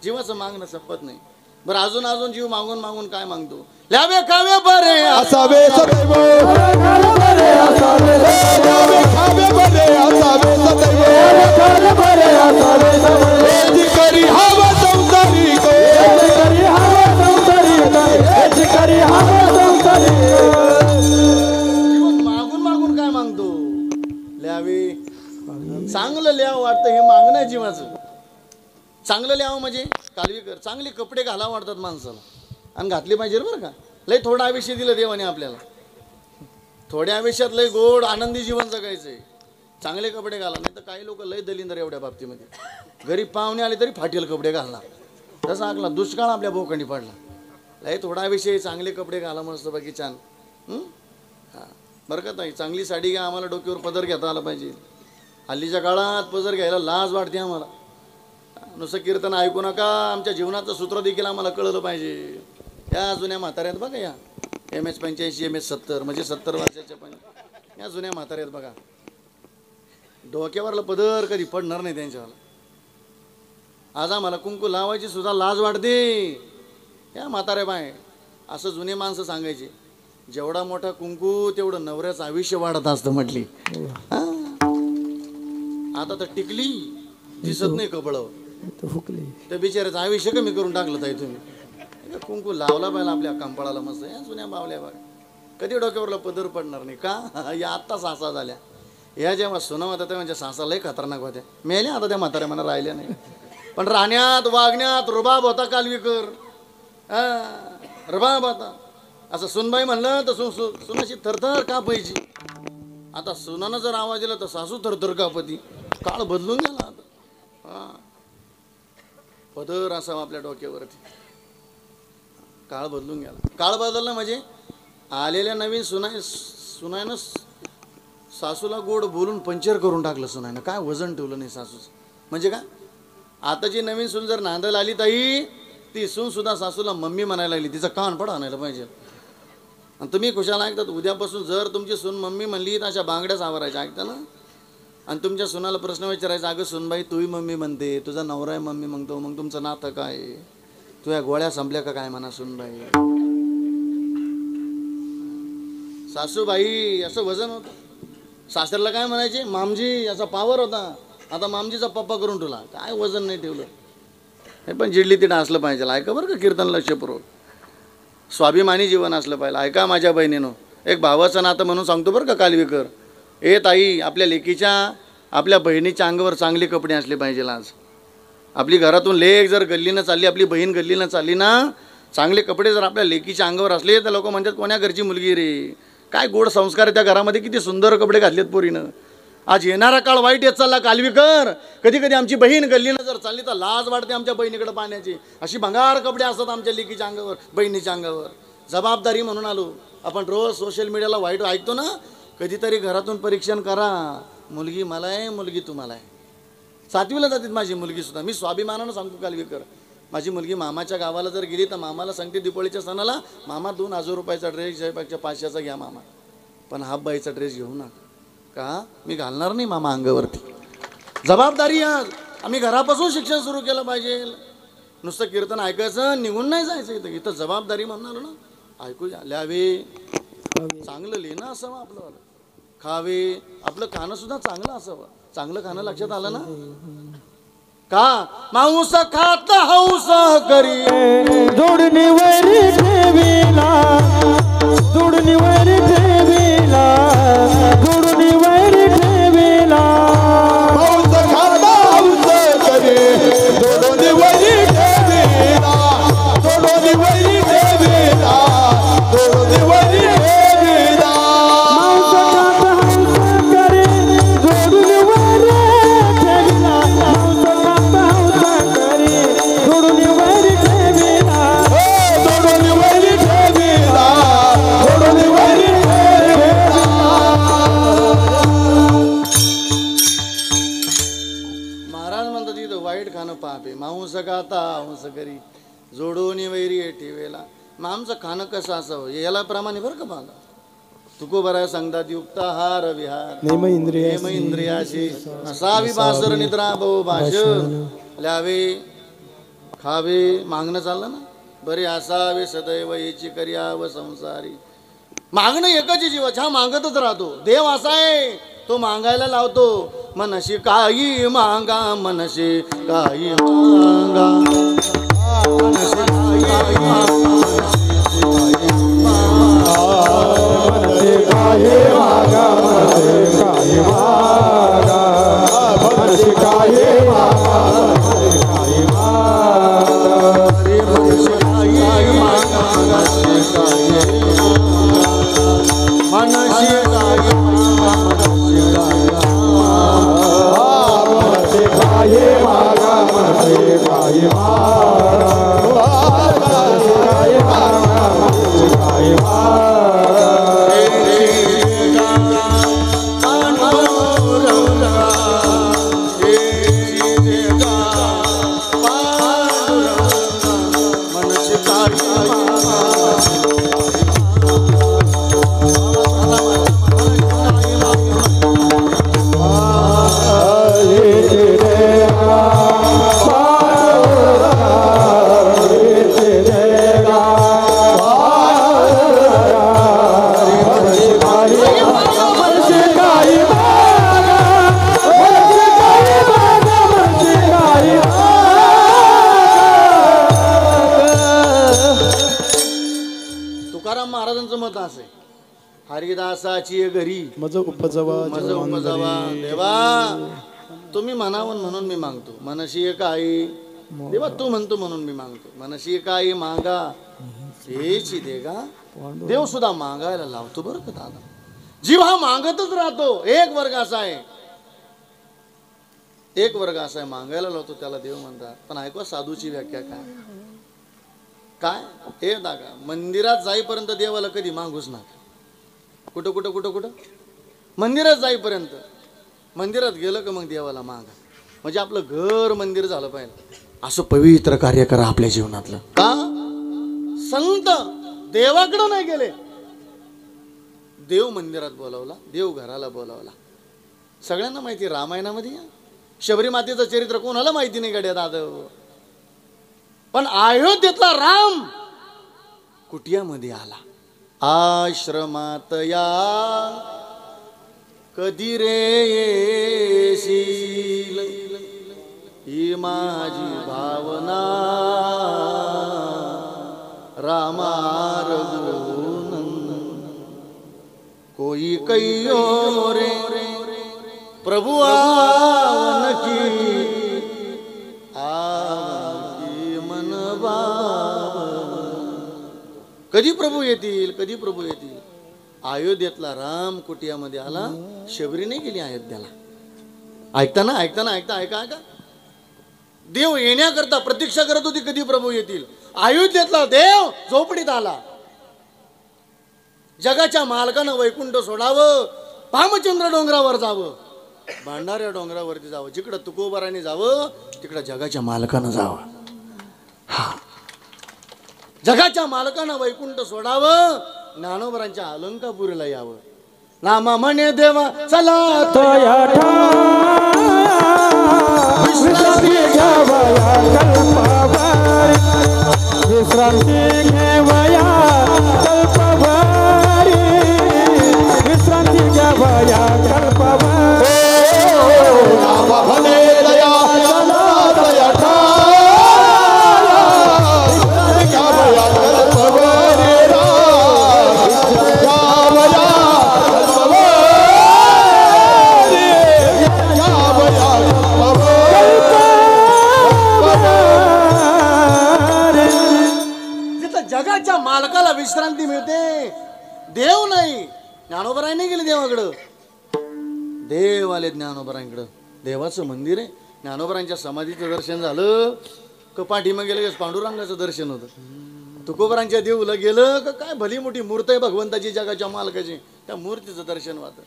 जीवाचं मागणं संपत नाही. बरं अजून अजून जीव मागून मागून काय मागतो? ल्यावे खावे बरे असावे सदैव, ल्यावे खावे बरे असावे सदैव, हेच करी हवा संसारी को, जीवन मागून मागून काय मागतो? ल्यावे चांगलं ल्यावं वाटतं, हे मागणं आहे जीवाचं. चांगलं ल्यावं म्हणजे कालवीकर चांगले कपडे घालावं वाटतात माणसाला, आणि घातली पाहिजे बरं का. लय थोडं आयुष्य दिलं देवाने आपल्याला. थोड्या आयुष्यात लय गोड आनंदी जीवन जगायचंय. चांगले कपडे घाला, नाही तर काही लोक लय दलिंदर एवढ्या बाबतीमध्ये. गरीब पाहुणे आले तरी फाटेल कपडे घालणार. तसा आगला दुष्काळ आपल्या भोवखंडी पडला. लय थोडा आयुष्य चांगले कपडे घाला मस्त बाकी छान. हां बरं का ताई, चांगली साडी घ्या. आम्हाला डोक्यावर पदर घेता आला पाहिजे. हल्लीच्या काळात पदर घ्यायला लाज वाटते आम्हाला. नुसतं कीर्तन ऐकू नका, आमच्या जीवनाचं सूत्र देखील आम्हाला कळलं पाहिजे. या जुन्या म्हाताऱ्यात बघा, या MS 85 MS 70 म्हणजे 70 वर्षाच्या पण या जुन्या म्हाताऱ्यात बघा, डोक्यावरला पदर कधी पडणार नाही त्यांच्यावाला. आज आम्हाला कुंकू लावायची सुद्धा लाज वाटते. या म्हाताऱ्या बाय असं जुने माणसं सांगायचे, जेवढा मोठा कुंकू तेवढं नवऱ्याचं आयुष्य वाढत असतं म्हटली. आता तर टिकली दिसत नाही कपडावर, त्या बिचाऱ्याचं आयुष्य कमी करून टाकलं ताई तुम्ही. कुंकू लावला पाहिजे आपल्या कंपाळाला मस्त. या जुन्या बावल्या बघ कधी डोक्यावरला पदर पडणार नाही का. या आत्ता सासा झाल्या. या जेव्हा सुना होत्या तेव्हा म्हणजे सासा लय खतरनाक होत्या. मेल्या आता त्या म्हाताऱ्या म्हणा राहिल्या नाही. पण राहण्यात वागण्यात रुबाब होता कालवीकर. रुबाब होता. असं सुनबाई म्हणलं तर सुनाची थरथर कापायची. आता सुनानं जर आवाज दिला तर सासू थरथर कापती. काळ बदलून गेला आता. पदर असावा आपल्या डोक्यावरती. काळ बदलून गेला. काळ बदलला म्हणजे आलेल्या नवीन सुनायनं सासूला गोड बोलून पंचर करून टाकलं. सुनायनं काय वजन ठेवलं नाही सासूचं. म्हणजे काय, आताची नवीन सून जर नांदायला आली ताई, ती सून सुद्धा सासूला मम्मी म्हणायला लागली. तिचा कान पड आणायला पाहिजे. आणि तुम्ही खुशाला ऐकतात. उद्यापासून जर तुमची सून मम्मी म्हणली तर अशा बांगड्याच आवरायच्या, ऐकता ना. आणि तुमच्या सुनाला प्रश्न विचारायचा, अगं सुनबाई तूही मम्मी म्हणते, तुझा नवरा आहे मम्मी म्हणतो, मग तुमचं नातं काय? तू या गोळ्या संपल्या का काय म्हणा सुनबाई. सासूबाई असं वजन होतं. सासऱ्याला काय म्हणायचे, मामजी याचा पावर होता, आता मामजीचा पप्पा करून ठेवला. काय वजन नाही ठेवलं. हे पण जिडली तिथं असलं पाहिजे. ऐका बरं का कीर्तन लक्षपूर्वक. स्वाभिमानी जीवन असलं पाहिजे. ऐका माझ्या बहिणीनं, एक भावाचं नातं म्हणून सांगतो बरं का कालवीकर. ए ताई, आपल्या लेकीच्या आपल्या बहिणीच्या अंगावर चांगले कपडे असले पाहिजे. आज आपली घरातून लेक जर गल्लीनं चालली, आपली बहीण गल्लीनं चालली ना, चांगले कपडे जर आपल्या लेकीच्या अंगावर असले तर लोक म्हणतात कोण्या घरची मुलगी रे, काय गोड संस्कार त्या घरामध्ये, किती सुंदर कपडे घातलेत पोरीनं. आज येणारा काळ वाईट येत चालला कालवीकर. कधी कधी आमची बहीण गल्लीनं जर चालली तर लाज वाटते आमच्या बहिणीकडे पाहण्याची. अशी भंगार कपडे असतात आमच्या लेकीच्या अंगावर, बहिणीच्या अंगावर. जबाबदारी म्हणून आलो आपण. रोज सोशल मीडियाला वाईट ऐकतो ना, कधीतरी घरातून परीक्षण करा. मुलगी मला आहे, मुलगी तुम्हाला आहे. 7वीला जाते माझी मुलगी सुद्धा. मी स्वाभिमानानं सांगतो कालवीकर, माझी मुलगी मामाच्या गावाला जर गेली तर मामाला सांगते दिवाळीच्या सणाला, मामा 2000 रुपयाचा ड्रेस जयपाकच्या 500चा घ्या मामा, पण हाफ बाईचा ड्रेस घेऊ नका. का मी घालणार नाही मामा अंगावरती. जबाबदारी. आज आम्ही घरापासून शिक्षण सुरू केलं पाहिजे. नुसतं कीर्तन ऐकायचं निघून नाही जायचं. इथं जबाबदारी म्हणणार ना. ऐकू ल्यावे, चांगलं लिहिणं असावं आपलं. खावे, आपलं खाणं सुद्धा चांगलं असावं. चांगलं खाणं लक्षात आलं ना. का मांस खात हौस करी, जोडणी वरी ठेवीला, जोडणी वरी ठेवीला, जोडणी वरी ठेवीला. मांस खाता हौस करी, जोडणी वरी ठेवीला, जोडणी वरी ठेवीला, जोडणी वरी ठेवीला. मांस खाता असं करी जोडोनी वैरी ठेवेला. मग आमचं खाणं कसं असावं याला प्रमाणे बरं का मला तुकोबरा सांगतात युक्ताहार विहार नेम इंद्रियाशी नसावी बासर निद्रा बहु भाष ल्यावे खावे मागणं चाललं ना बरे असावे सदैव याची कर्याव संसारी. मागणं एकच जीवाच हा मागतच राहतो. देव असा आहे तो मागायला लावतो. मनशी काही मागा मनशी काही मागा मनशी काही मागा महाराजांचं मत असे हरिदासाची घरी मज उपजवा देवा तुम्ही म्हणावं म्हणून मी मागतो. मनशी काही देवा तू म्हणतो म्हणून मी मागतो. मनशी काही मागा हेची देगा देव सुद्धा मागायला लावतो बरं का दादा. जीव हा मागतच राहतो. एक वर्ग असा आहे मागायला लावतो त्याला देव म्हणतात. पण ऐकवा साधूची व्याख्या काय हे दागा मंदिरात जाईपर्यंत देवाला कधी मागूच ना. कुठं कुठं कुठं कुठं मंदिरात जाईपर्यंत. मंदिरात गेलं का मग देवाला मागा. म्हणजे आपलं घर मंदिर झालं पाहिजे असं पवित्र कार्य करा आपल्या जीवनातलं. का संत देवाकडं नाही गेले देव मंदिरात बोलावला देव घराला बोलावला. सगळ्यांना माहिती रामायणामध्ये शबरी मातेचं चरित्र कोणाला माहिती नाही गड्या दादा. पण अयोध्येतला राम कुटियामध्ये आला. आश्रमात या कधी रे येशील ही माझी भावना रामा रघुनंदन कोई कैयो रे प्रभु आवन की मन कधी प्रभू येतील कधी प्रभू येतील. अयोध्येतला राम कुटियामध्ये आला. शबरी नाही गेली अयोध्याला. ऐकता ऐका देव येण्याकरता प्रतीक्षा करत होती कधी प्रभू येतील. अयोध्येतला देव झोपडीत आला. जगाच्या मालकानं वैकुंठ सोडावं भामचंद्र डोंगरावर जावं भांडाऱ्या डोंगरावरती जावं जिकडं तुकोबाराने जावं तिकडं जगाच्या मालकानं जावं. हा जगाच्या मालकानं वैकुंठ सोडावं ज्ञानोबरांच्या अलंकापुरीला यावं. नामा म्हणे देवा चला विश्रांती घ्यावया कल्पवारी विश्रांती घ्यावया कल्पवारी विश्रांती घ्यावया कल्पवारी जगाच्या मालकाला विश्रांती मिळते. देव नाही. ज्ञानोबराय नाही गेले देवाकडं. देव आले ज्ञानोबरांकडं. देवाचं मंदिर आहे. ज्ञानोबरांच्या समाधीचं दर्शन झालं का पाठीमागे गेलं पांडुरंगाचं दर्शन होतं. तुकोबरांच्या देऊला गेलं का काय भली मोठी मूर्त आहे भगवंताची जगाच्या मालकाची त्या मूर्तीचं दर्शन होतं.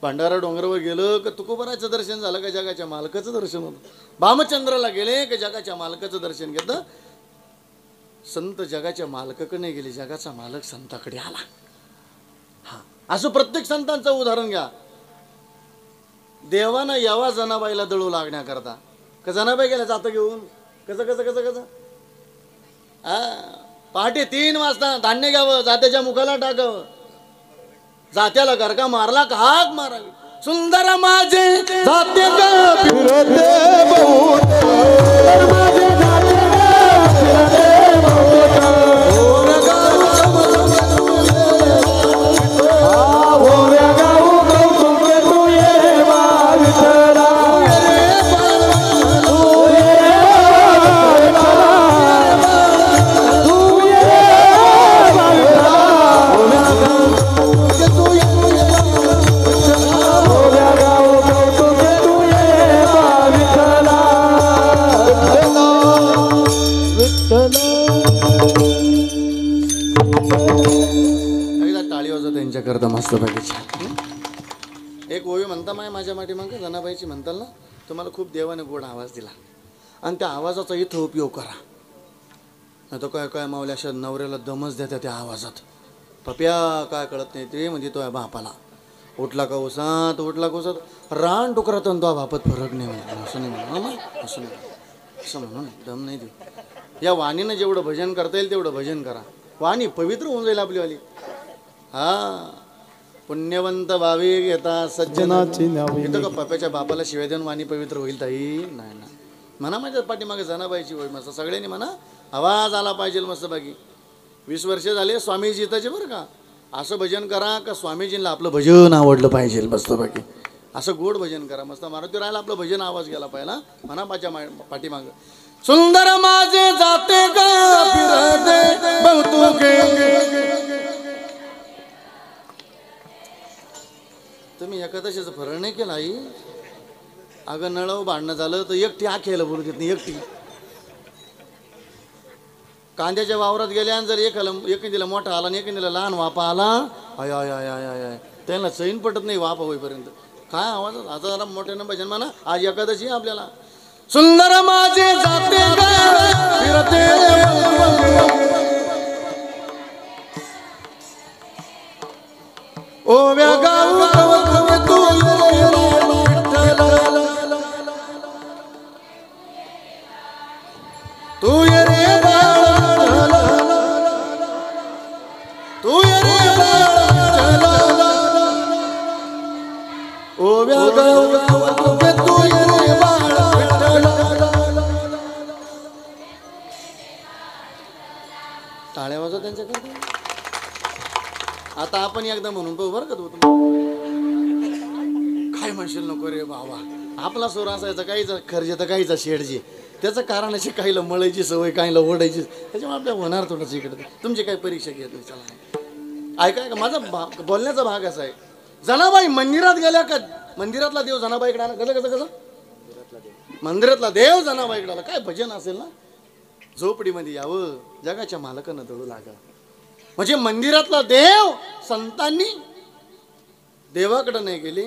भंडारा डोंगरावर गेलं का तुकोबाराचं दर्शन झालं का जगाच्या मालकाचं दर्शन होतं. भामचंद्राला गेले का जगाच्या मालकाचं दर्शन घेतलं. संत जगाच्या मालकाकडे नाही गेले, जगाचा मालक संताकडे आला. हा, असं प्रत्येक संतांचं उदाहरण घ्या. देवानं यावा जनाबाईला दळू लागण्याकरता का जनाबाई गेल्या जातं घेऊन कसं कसं कसं कसं पहाटे 3 वाजता धान्य घ्यावं, जात्याच्या मुखाला टाकावं, जात्याला गरका मारला का हाक मारावी. सुंदर माझे जाते का फिरते बहुत करता मस्त बाकीची. एक ओवी म्हणता माय माझ्या माठी मग जनाबाईची म्हणताल ना, तुम्हाला खूप देवाने गोड आवाज दिला आणि त्या आवाजाचा इथं उपयोग करा. नाही तर काय काय मावल्या अशा नवऱ्याला दमच देत्या त्या आवाजात. पप्या काय कळत नाही ते म्हणजे तो बापाला उठला का उसात उठला का उसात रान टुकरात तो बापत फरक नाही म्हणून असं नाही म्हणून असं नाही असं म्हणून दम नाही देऊ. या वाणीनं जेवढं भजन करता येईल तेवढं भजन करा. वाणी पवित्र होऊन जाईल आपलीवाली. हा, पुण्यवंत भावी घेता सज्जनाची नावे. इथं का पप्याच्या बापाला शिवाय देऊन वाणी पवित्र होईल ताई? नाही ना. म्हणा माझ्या पाठीमागे जनाबाईची होय मस्त सगळ्यांनी म्हणा. आवाज आला पाहिजे मस्त बाकी. 20 वर्ष झाले स्वामीजी इथंचे बरं का. असं भजन करा का स्वामीजींना आपलं भजन आवडलं पाहिजे मस्त बाकी. असं गोड भजन करा मस्त. मारुती राहायला आपलं भजन आवाज गेला पाहिजे. म्हणा माझ्या पाठीमागं सुंदर माझे जाते का फिरते बहुतुके. तुम्ही एकादशीचं फरळ नाही केलं आई? अगं नळव भांडणं झालं तर एकटी आख्याला बोलू देत नाही. एकटी कांद्याच्या वावरात गेल्या आणि जर एखादीला मोठा आला आणि एखादीला लहान वापा आला, I I I I I त्यांना चैन पटत नाही वापा होईपर्यंत. काय आवाज आता जरा मोठ्यानं भजन म्हणा. आज एकादशी आपल्याला. सुंदर माझे जाते फिरते ओ गाऊ तू तू ये रे बाळ तू ये रे बाळ ओ गाऊ तू ये रे बाळ. टाळ्या वाजव त्यांच्याकडे. आता आपण एकदा म्हणून पाहू बरं का. तू काय म्हणशील नको रे बाबा. आपला सूर असायचा काहीचा खर्च तर काहीचा शेडजी. त्याचं कारण अशी काहीला मळायची सवय काहीला ओढायची. त्याच्यामुळे आपल्या होणार थोडंसं इकडे. तुमची काही परीक्षा घेत नाही. चला ऐका का माझा बोलण्याचा भाग असा आहे. जनाबाई मंदिरात गेल्या का मंदिरातला देव जनाबाईकडे आला. कसं कसं कसं मंदिरातला देव जनाबाईकडे आला. काय भजन असेल ना. झोपडीमध्ये यावं जगाच्या मालकानं दळू लागा. म्हणजे मंदिरातला देव संतांनी देवाकडे नाही गेले,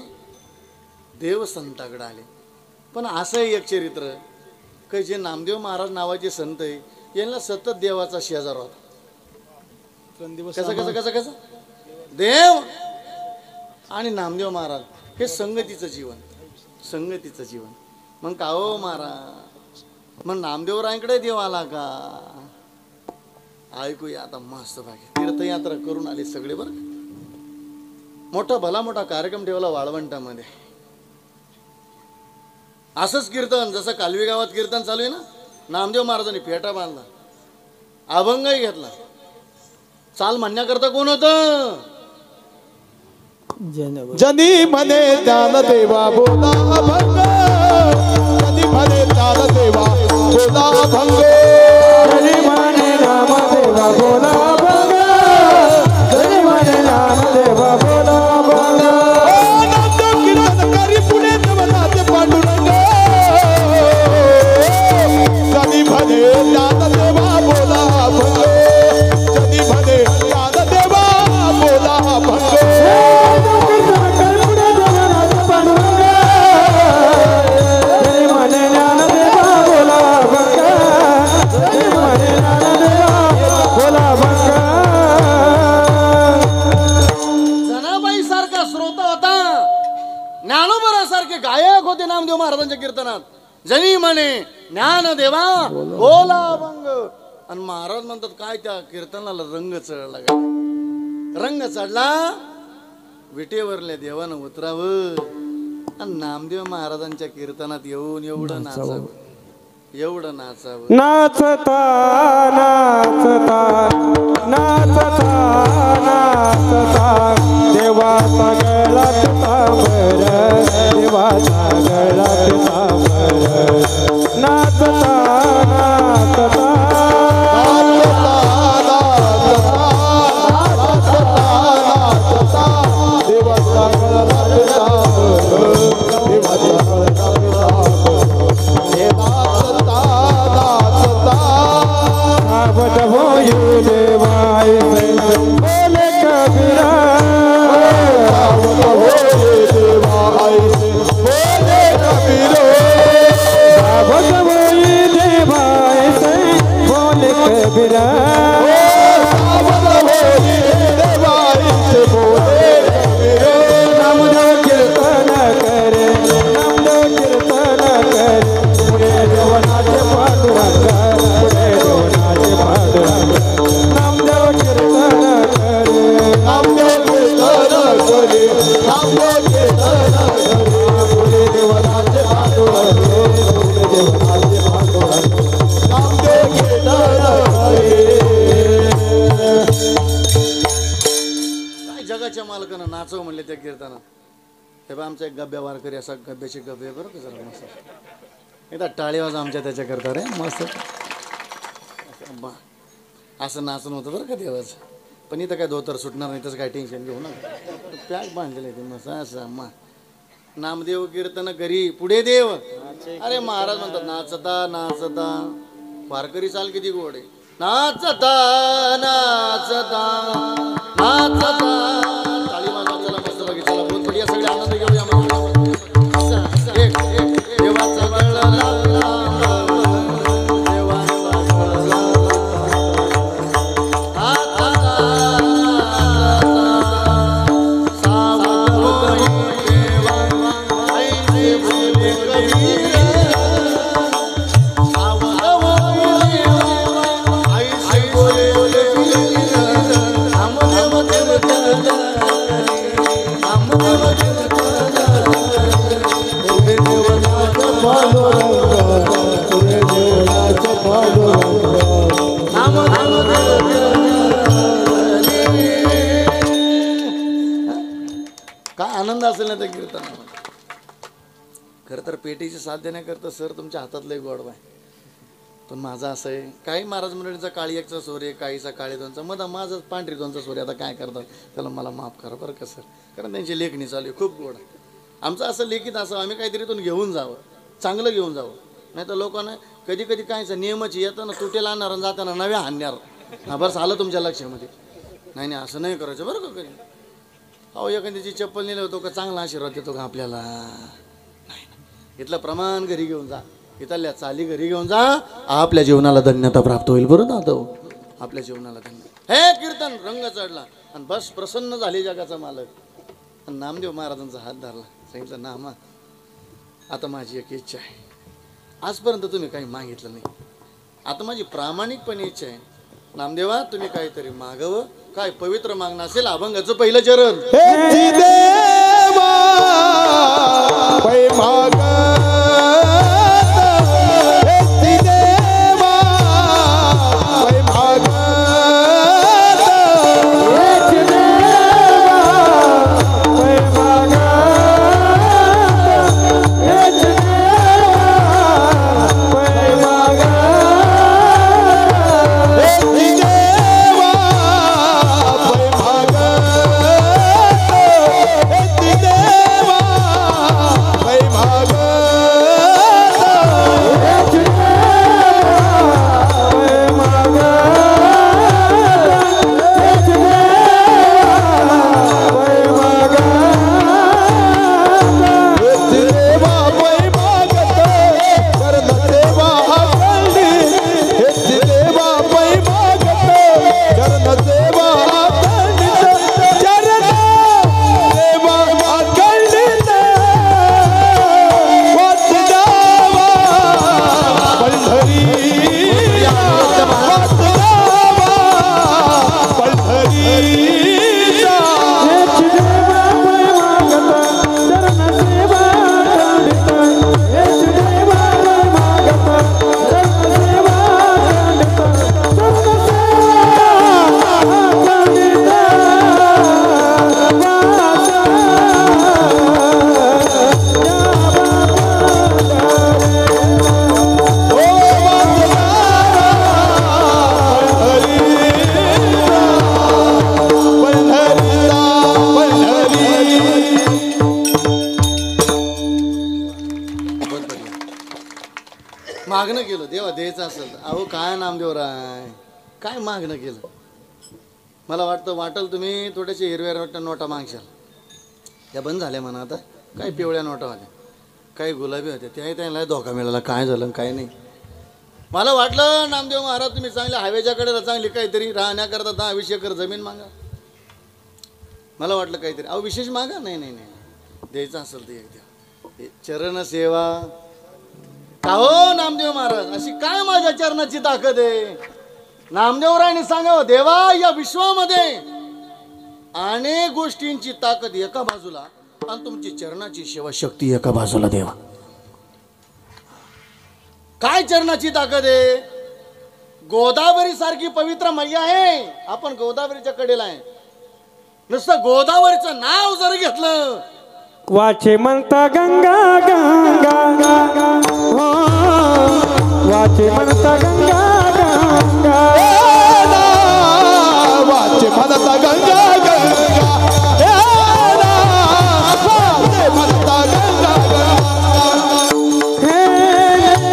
देव संताकडे आले. पण असं एक चरित्र की जे नामदेव महाराज नावाचे संत आहे यांना सतत देवाचा शेजार होता. कसं कसं कसं कसं देव आणि नामदेव महाराज हे संगतीचं जीवन. संगतीचं जीवन. मग का हो महाराज मग नामदेवरायांकडे देव आला का? ऐकूया आता मस्त बाकी. तीर्थयात्रा करून आले सगळे बरं. मोठा भला मोठा कार्यक्रम ठेवला वाळवंटामध्ये. असंच कीर्तन जसं कालवी गावात कीर्तन चालू आहे ना. नामदेव महाराजांनी फेटा बांधला, अभंगही घेतला. चाल म्हणण्याकरता कोण होतं? जनी म्हणे ज्ञान देवा बोला भंग. जनी म्हणे ज्ञान देवा बोला भंग. जनी म्हणे राम देवा बोला भंग. जनी म्हणे राम देवा बोला भंग. आनंद किरण करी पुढे जवनाचे पांडुरंग. जनी म्हणे ज्ञान देवा बोला भंग. जनी म्हणे ज्ञान देवा बोला भंग. जनी म्हणे ज्ञानदेवा बोला अभंग. आणि महाराज म्हणतात काय त्या कीर्तनाला रंग चढला का? रंग चढला विटेवरल्या देवानं उतरावं आणि नामदेव महाराजांच्या कीर्तनात येऊन एवढं नाचावं, एवढं नाचावं. नाचता नाचता नाचता नाचता देवाचा गळात तांबर, देवाचा गळात तांबर. नाचता नाचता सावध होई देवाय बोले कबीरा. सावध होई देवाय बोले कबीरा. नामदेव कीर्तन करे, नामदेव कीर्तन करे, पुढे देवनाचे पांडुरंग, पुढे देवनाचे पांडुरंग. नामदेव कीर्तन करे, नामदेव कीर्तन करे, नामदेव कीर्तन करे, पुढे देवनाचे पांडुरंग, पुढे देवनाचे पांडुरंग. नामदेव कीर्तन करे. काय जगाच्या मालकानं नाचव म्हणले त्या कीर्तनात. हे बा आमचा एक गब्या वारकरी असा गब्याचे गब्बे बरं का जरा मस्त एकदा टाळीवाज आमच्या त्याच्याकरता रे मस्त असं नाचणं होतं बरं का देवाचं. पण इथं काय धोतर सुटणार नाही तसं काय टेन्शन घेऊ ना. पॅक बांधलेलं आहे ते मस्त असं मा नामदेव कीर्तन करी पुढे देव. अरे महाराज म्हणतात नाचता नाचता वारकरी चाल किती गोड आहे. नाचता नाचता नाचता टाळी वाजवा चला मस्त बघितलं चला बहुत बढिया सगळे आनंद घेऊया मग. एक देवाचा गळा लागला, देवाचा गळा काय आनंद असेल ना त्या कीर्तनामध्ये. खरं तर पेटीची साथ देण्याकरता सर तुमच्या हातातलं गोड आहे. पण माझं असं आहे काही महाराज मंडळीचा काळी एकचा स्वर आहे, काहीचा काळी दोनचा, माझं पांढरी दोनचा स्वर आहे. आता काय करतात त्याला मला माफ करा बरं का सर, कारण त्यांची लेखणी चालू आहे खूप गोड. आमचं असं लेखित असावं आम्ही काहीतरी इथून घेऊन जावं, चांगलं घेऊन जावं. नाही तर लोकांना कधी कधी कायचं नियमच येतं ना तुटेला आणणार आणि जाताना नव्या आणणार. हा बरं आलं तुमच्या लक्षामध्ये. नाही नाही असं नाही करायचं बरं का कधी. अहो एखाद्याची चप्पल नेलं होतो का चांगला आशीर्वाद देतो का आपल्याला. नाही इथलं प्रमाण घरी घेऊन जा, इथल्या चाली घरी घेऊन जा, आपल्या जीवनाला धन्यता प्राप्त होईल. बरं ना आता आपल्या जीवनाला धन्य. हे कीर्तन रंग चढला आणि बस प्रसन्न झाले जगाचा मालक. आणि नामदेव महाराजांचा हात धरला, सांगितलं नामा आता माझी एक इच्छा आहे. आजपर्यंत तुम्ही काही मागितलं नाही, आता माझी प्रामाणिकपणे इच्छा आहे नामदेवा तुम्ही काहीतरी मागावं. काय पवित्र मागणं असेल अभंगाचं पहिलं चरण. हे देवा पै माग हे देवा पै माग भाग द्यायचं असेल तर. अहो काय नामदेवराय, काय मागणं केलं? मला वाटल तुम्ही थोड्याशा हिरव्या नोटा मागशाल. त्या बंद झाल्या म्हणा आता. काय पिवळ्या नोटा होत्या, काही गुलाबी होत्या, त्याही त्यांना धोका मिळाला. काय झालं काय नाही. मला वाटलं नामदेव महाराज तुम्ही चांगल्या हायवेच्याकडे चांगली काहीतरी राहण्याकरता 10-20 एकर जमीन मागा. मला वाटलं काहीतरी. अहो विशेष मागा. नाही नाही नाही, द्यायचं असेल ते एक द्या. चरण सेवा का हो नामदेव महाराज, अशी काय माझ्या चरणाची ताकद आहे? नामदेवरायांनी सांगावं, देवा या विश्वामध्ये अनेक गोष्टींची ताकद एका बाजूला आणि तुमची चरणाची सेवा शक्ती एका बाजूला. देवा काय चरणाची ताकद आहे? गोदावरी सारखी पवित्र मैया आहे. आपण गोदावरीच्या कडेला आहे. नुसतं गोदावरीचं नाव जर घेतलं, वाचे म्हणता गंगा गंगा हो, वाचे म्हणता गंगा गंगा, वाचे म्हणता गंगा गंगा, वाचे म्हणता गंगा गंगा. हे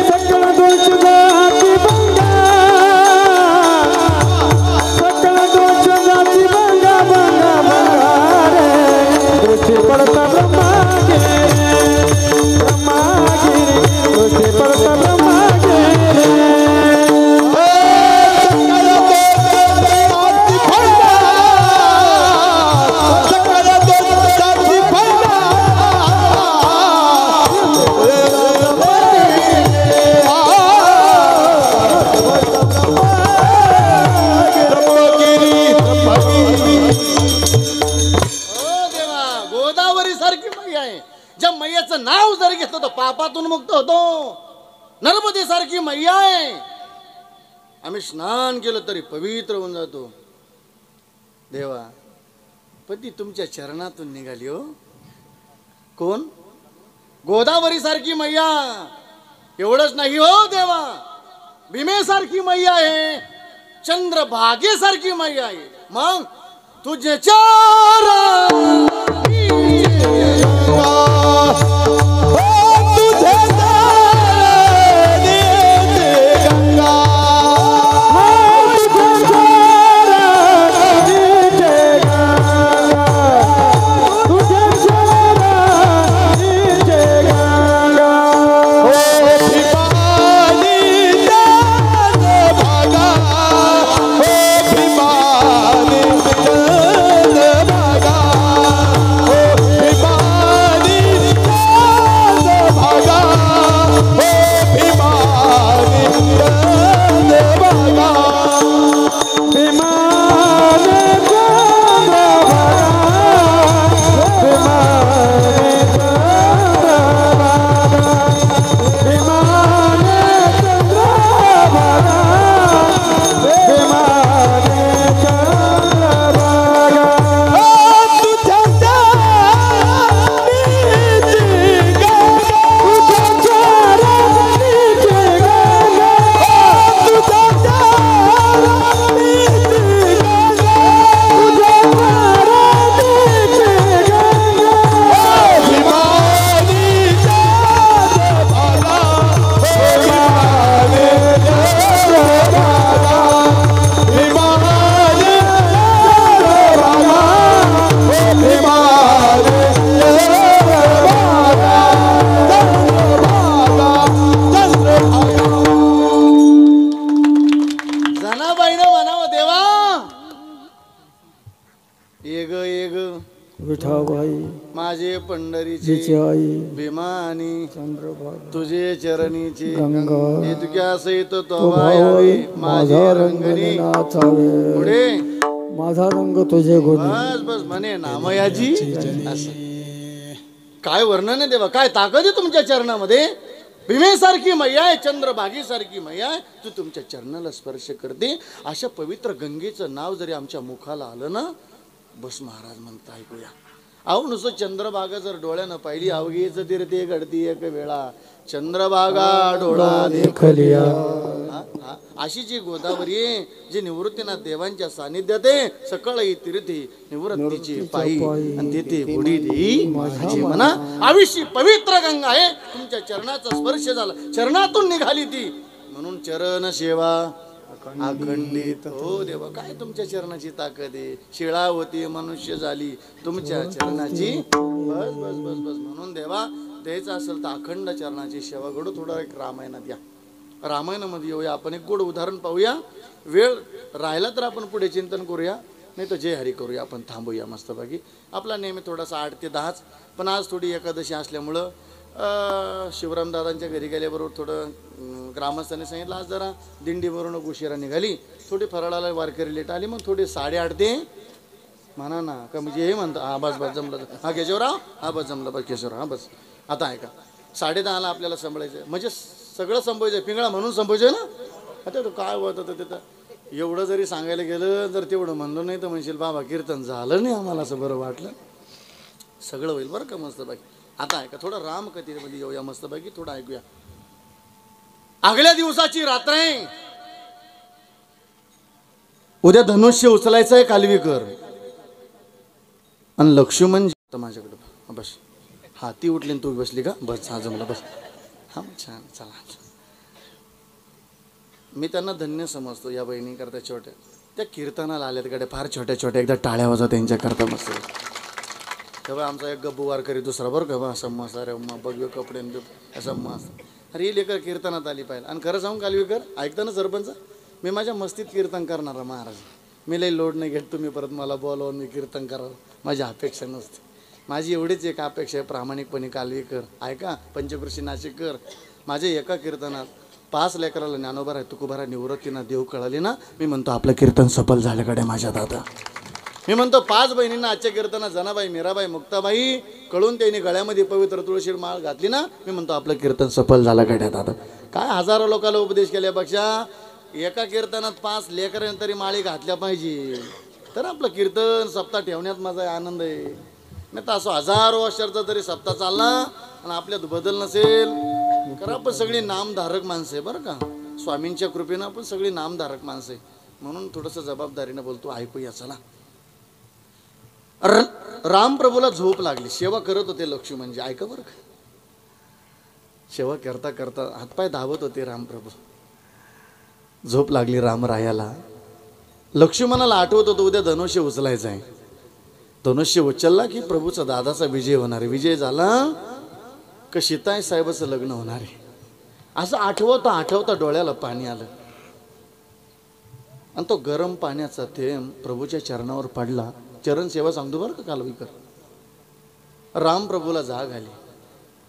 सकळ दोष जाती बंगा, सकळ दोष जाती बंगा बंगा बंगा रे, दृष्टी पडता ब्रह्मागिरी ब्रह्मागिरी, दृष्टी पडता ब्रह्मागिरी. नाव जर घेतलं तर पापातून मुक्त होतो. नर्मदे सारखी मैया आहे. आम्ही स्नान केलं तरी पवित्र होऊन जातो. देवा पती तुमच्या चरणातून निघाली हो. कोण? गोदावरी सारखी मैया. एवढंच नाही हो देवा, भीमेसारखी मैया आहे, चंद्रभागेसारखी मैया आहे. मग तुझे चरण माझे पंढरीचे भीमानी तुझे चरणीचे इतक्या सहित तोबायावे माझे रंगनी पुढे माझा रंग तुझे गुण. बस बस म्हणे नामयाजी. काय वर्णन आहे देवा, काय ताकद आहे तुमच्या चरणामध्ये. भीमेसारखी मैया आहे, चंद्रभागीसारखी मैया आहे. तू तुमच्या चरणाला स्पर्श करते. अशा पवित्र गंगेचं नाव जरी आमच्या मुखाला आलं ना, बस महाराज म्हणता ऐकूया. अहो नुसतं चंद्रभागा जर डोळ्यानं पाहिली, अवघीच तीर्थे घडती एक वेळा, चंद्रभागा डोळा देखलिया. अशी जी गोदावरी आहे, जी निवृत्तीनाथ देवांच्या सानिध्यात आहे, सकाळी तीर्थी निवृत्तीची पायी आणि तिथे बुडी देई माझी म्हणा. आयुष्य पवित्र गंगा आहे. तुमच्या चरणाचा स्पर्श झाला, चरणातून निघाली ती. म्हणून चरण सेवा अखंडित. हो देवा, काय तुमच्या चरणाची ताकद आहे. शिळा होती मनुष्य झाली तुमच्या चरणाची. बस बस बस बस. म्हणून देवा द्यायचं असेल तर अखंड चरणाची सेवा घडू. थोडं एक रामायणात या, रामायणामध्ये येऊया. आपण एक गोड उदाहरण पाहूया. वेळ राहिला तर आपण पुढे चिंतन करूया, नाही तर जय हरी करूया. आपण थांबूया मस्तपैकी. आपला नेहमी थोडासा 8 ते 10च, पण आज थोडी एकादशी असल्यामुळं शिवरामदादांच्या घरी गेल्याबरोबर थोडं ग्रामस्थांनी सांगितलं आज जरा दिंडीवरून उशिरा निघाली, थोडी फराळाला वारकरी लेट आली, मग थोडी 8:30 ते म्हणा ना का म्हणजे हे म्हणतं. हा बस बस जमलं. हा केशवराव, हा बस जमलं बस केशवराव, हा बस. आता ऐका, 10:30ला आपल्याला संभळायचं, म्हणजे सगळं संभवायचं, पिंगळा म्हणून संभवायचं ना. आता तो काय होतं तिथं एवढं जरी सांगायला गेलं, जर तेवढं म्हणलं नाही तर म्हणशील बाबा कीर्तन झालं नाही आम्हाला, असं बरं वाटलं. सगळं होईल बरं का मस्तपैकी. आता ऐका, थोडं रामकथेमध्ये येऊया मस्तपैकी, थोडं ऐकूया. आगल्या दिवसाची रात्र आहे, उद्या धनुष्य उचलायचं आहे कालवीकर. आणि लक्ष्मण माझ्याकडे बस. हा ती उठली तू बसली का? बस, हा जमला बस. हा छान, चला. मी त्यांना धन्य समजतो या बहिणी करता. छोट्या त्या कीर्तनाला आल्यात कडे, फार छोट्या छोट्या, एकदा टाळ्या वाजवा त्यांच्याकरता मस्त. तेव्हा आमचा एक गब्बू वारकरी, दुसरा बरं का बा, असं मस्त. अरे बघ कपडे असं मस्त. अरे ही लेकर कीर्तनात आली पाहिजे. आणि खरं सांगू कालवीकर, ऐकता ना सरपंच, मी माझ्या मस्तीत कीर्तन करणारा महाराज. मी लई लोड नाही घेत, तुम्ही परत मला बोलावून मी कीर्तन करावं, माझी अपेक्षा नसते. माझी एवढीच एक अपेक्षा आहे, प्रामाणिकपणे कालवीकर ऐका, पंचकृषी नाशिककर, माझ्या एका कीर्तनात 5 लेकराला ज्ञानोबा आहे, तुकोबारा निवृत्तीना देव कळाली ना, मी म्हणतो आपलं कीर्तन सफल झाल्याकडे माझ्या दादा. मी म्हणतो 5 बहिणींना आजच्या कीर्तनात जनाबाई, मीराबाई, मुक्ताबाई कळून त्यांनी गळ्यामध्ये पवित्र तुळशी माळ घातली ना, मी म्हणतो आपलं कीर्तन सफल झालं गड्यात. आता काय हजारो लोकांना उपदेश केल्यापेक्षा एका कीर्तनात 5 लेकरांनी तरी माळी घातल्या पाहिजे, तर आपलं कीर्तन सप्ताह ठेवण्यात माझा आनंद आहे. नाही तर असं हजारो वर्षाचा तरी सप्ताह चालला आणि आपल्यात बदल नसेल, कारण आपण सगळी नामधारक माणसं आहे बरं का. स्वामींच्या कृपेनं आपण सगळी नामधारक माणसं आहे, म्हणून थोडंसं जबाबदारीनं बोलतो. ऐकूया चला. रामप्रभूला झोप लागली, सेवा करत होते लक्ष्मण म्हणजे. ऐका बरं का, सेवा करता करता हातपाय धावत होते रामप्रभू. झोप लागली रामरायाला. लक्ष्मणाला आठवत होतं उद्या धनुष्य उचलायचं आहे. धनुष्य उचलला की प्रभूचा दादाचा विजय होणार आहे. विजय झाला का सीताई साहेबाचं लग्न होणार आहे. असं आठवता आठवता डोळ्याला पाणी आलं. आणि तो गरम पाण्याचा थेंब प्रभूच्या चरणावर पडला. चरण सेवा सांगतो बरं का कालवीकर. रामप्रभूला जाग आली.